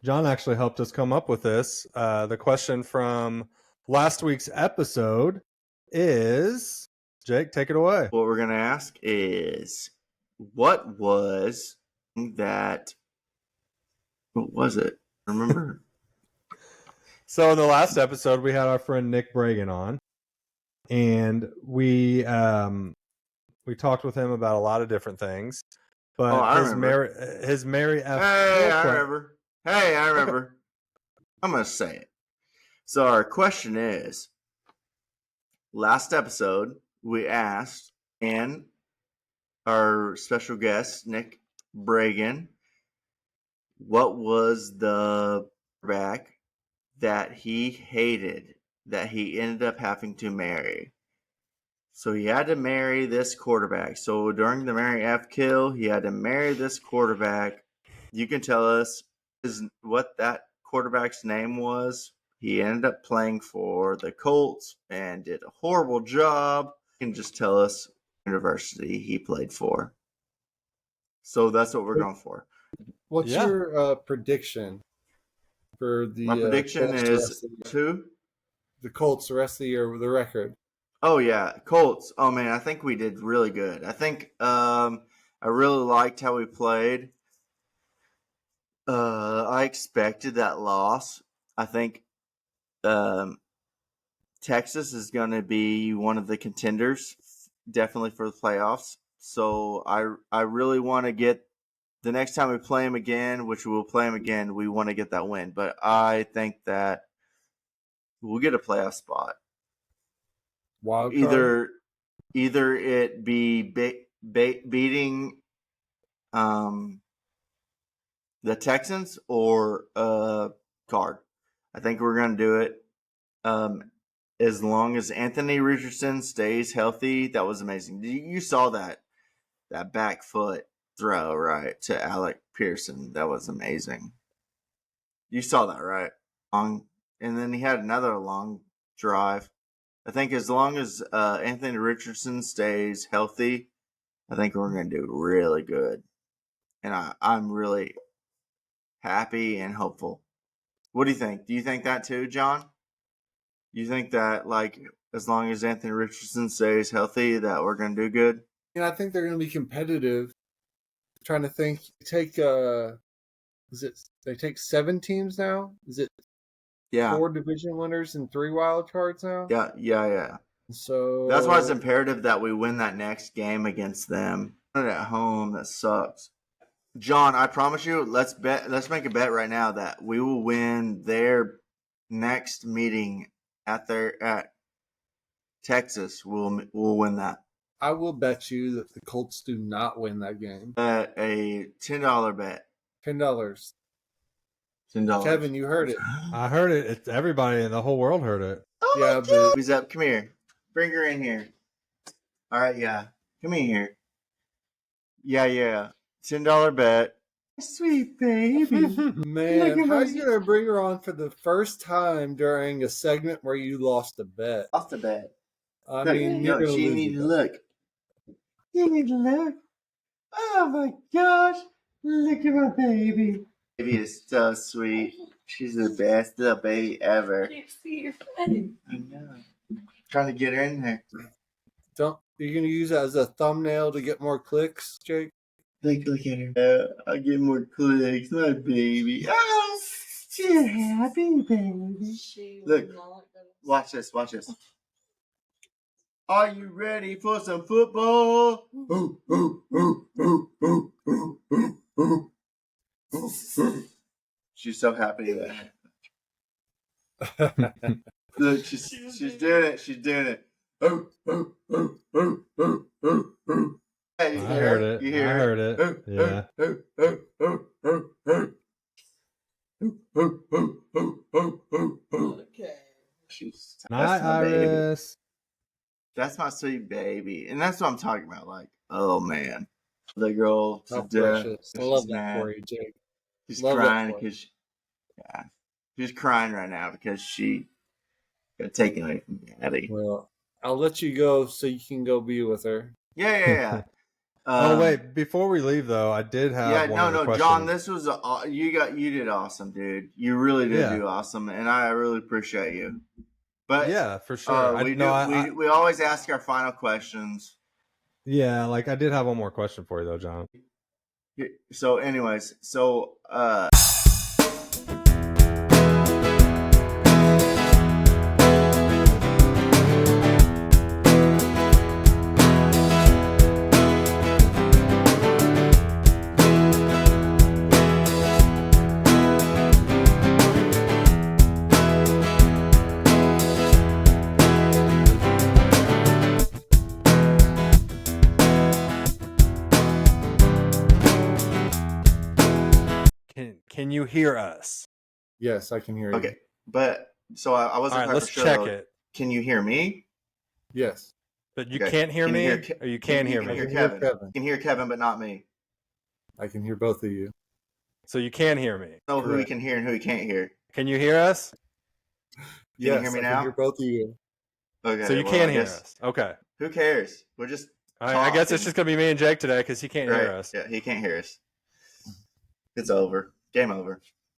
John actually helped us come up with this. The question from last week's episode is, Jake, take it away. What we're going to ask is, what was it? Remember? So in the last episode, we had our friend Nick Bragan on, and we talked with him about a lot of different things. But his Mary F. I remember. I'm going to say it. So our question is, last episode, we asked, and our special guest, Nick Bragan, what was the quarterback that he hated, that he ended up having to marry? So he had to marry this quarterback. So during the Mary F. kill, he had to marry this quarterback. You can tell us what that quarterback's name was. He ended up playing for the Colts and did a horrible job. You can just tell us what university he played for. So that's what we're going for. What's your prediction for the? My prediction is who? The Colts the rest of the year with the record. Oh yeah, Colts. Oh man, I think we did really good. I think I really liked how we played. I expected that loss. I think Texas is going to be one of the contenders, definitely for the playoffs. So I really want to get the next time we play them again, which we'll play them again. We want to get that win, but I think that we'll get a playoff spot. Wild card? Either it be beating the Texans or card. I think we're going to do it. As long as Anthony Richardson stays healthy. That was amazing. You saw that back foot throw, right, to Alec Pearson. That was amazing. You saw that, right? And then he had another long drive. I think as long as Anthony Richardson stays healthy, I think we're going to do really good. And I'm really happy and hopeful. What do you think? Do you think that too, John? You think that, like, as long as Anthony Richardson stays healthy, that we're going to do good? I think they're going to be competitive. I'm trying to think. They take 7 teams now? Is it 4 division winners and 3 wild cards now? Yeah. So that's why it's imperative that we win that next game against them. At home, that sucks. John, I promise you, let's make a bet right now that we will win their next meeting at Texas. We'll win that. I will bet you that the Colts do not win that game. A $10 bet. $10. $10. Kevin, you heard it. I heard it. It's everybody in the whole world heard it. Oh yeah, but who's up? Come here. Bring her in here. All right, yeah. Come in here. Yeah. $10 bet. Sweet baby. Man, how are you going to bring her on for the first time during a segment where you lost a bet? Lost a bet. I mean, you're going to she lose. Need to look. You need to look. Oh my gosh. Look at my baby. Baby is so sweet. She's the best little baby ever. Can't see your face. I know. Trying to get her in there. You're going to use that as a thumbnail to get more clicks, Jake? Look at her. I'll get more clicks. My baby. Oh, she's a happy baby. Look. Watch this. Are you ready for some football? She's so happy that. Look, she's doing it. She's doing it. Hey, I heard it. You hear I heard it. Yeah. Okay. Night, Iris. That's my sweet baby. And that's what I'm talking about. Like, oh man. The girl to precious. I love that for you, Jake. She's crying because she's crying right now because Gotta take it away from me, Addie. Well, I'll let you go so you can go be with her. Yeah. Oh wait, before we leave though, I did have one other question. John, this was you did awesome, dude. You really did do awesome, and I really appreciate you. But yeah, for sure. We always ask our final questions. Yeah, like I did have one more question for you though, John. So, anyways, Can you hear us? Yes, I can hear you. Okay, but so I wasn't All right, quite let's for sure. check Though. it. Can you hear me? Yes. But you can't hear me, or you can hear me? I can hear Kevin. You can hear Kevin, but not me. I can hear both of you. So you can hear me. Know who he can hear and who he can't hear. Can you hear us? Can you hear me now? I can hear both of you. Okay. So you can hear us. Okay. Who cares? We're just. I guess it's just gonna be me and Jake today because he can't hear us. Yeah, he can't hear us. It's over. Game over.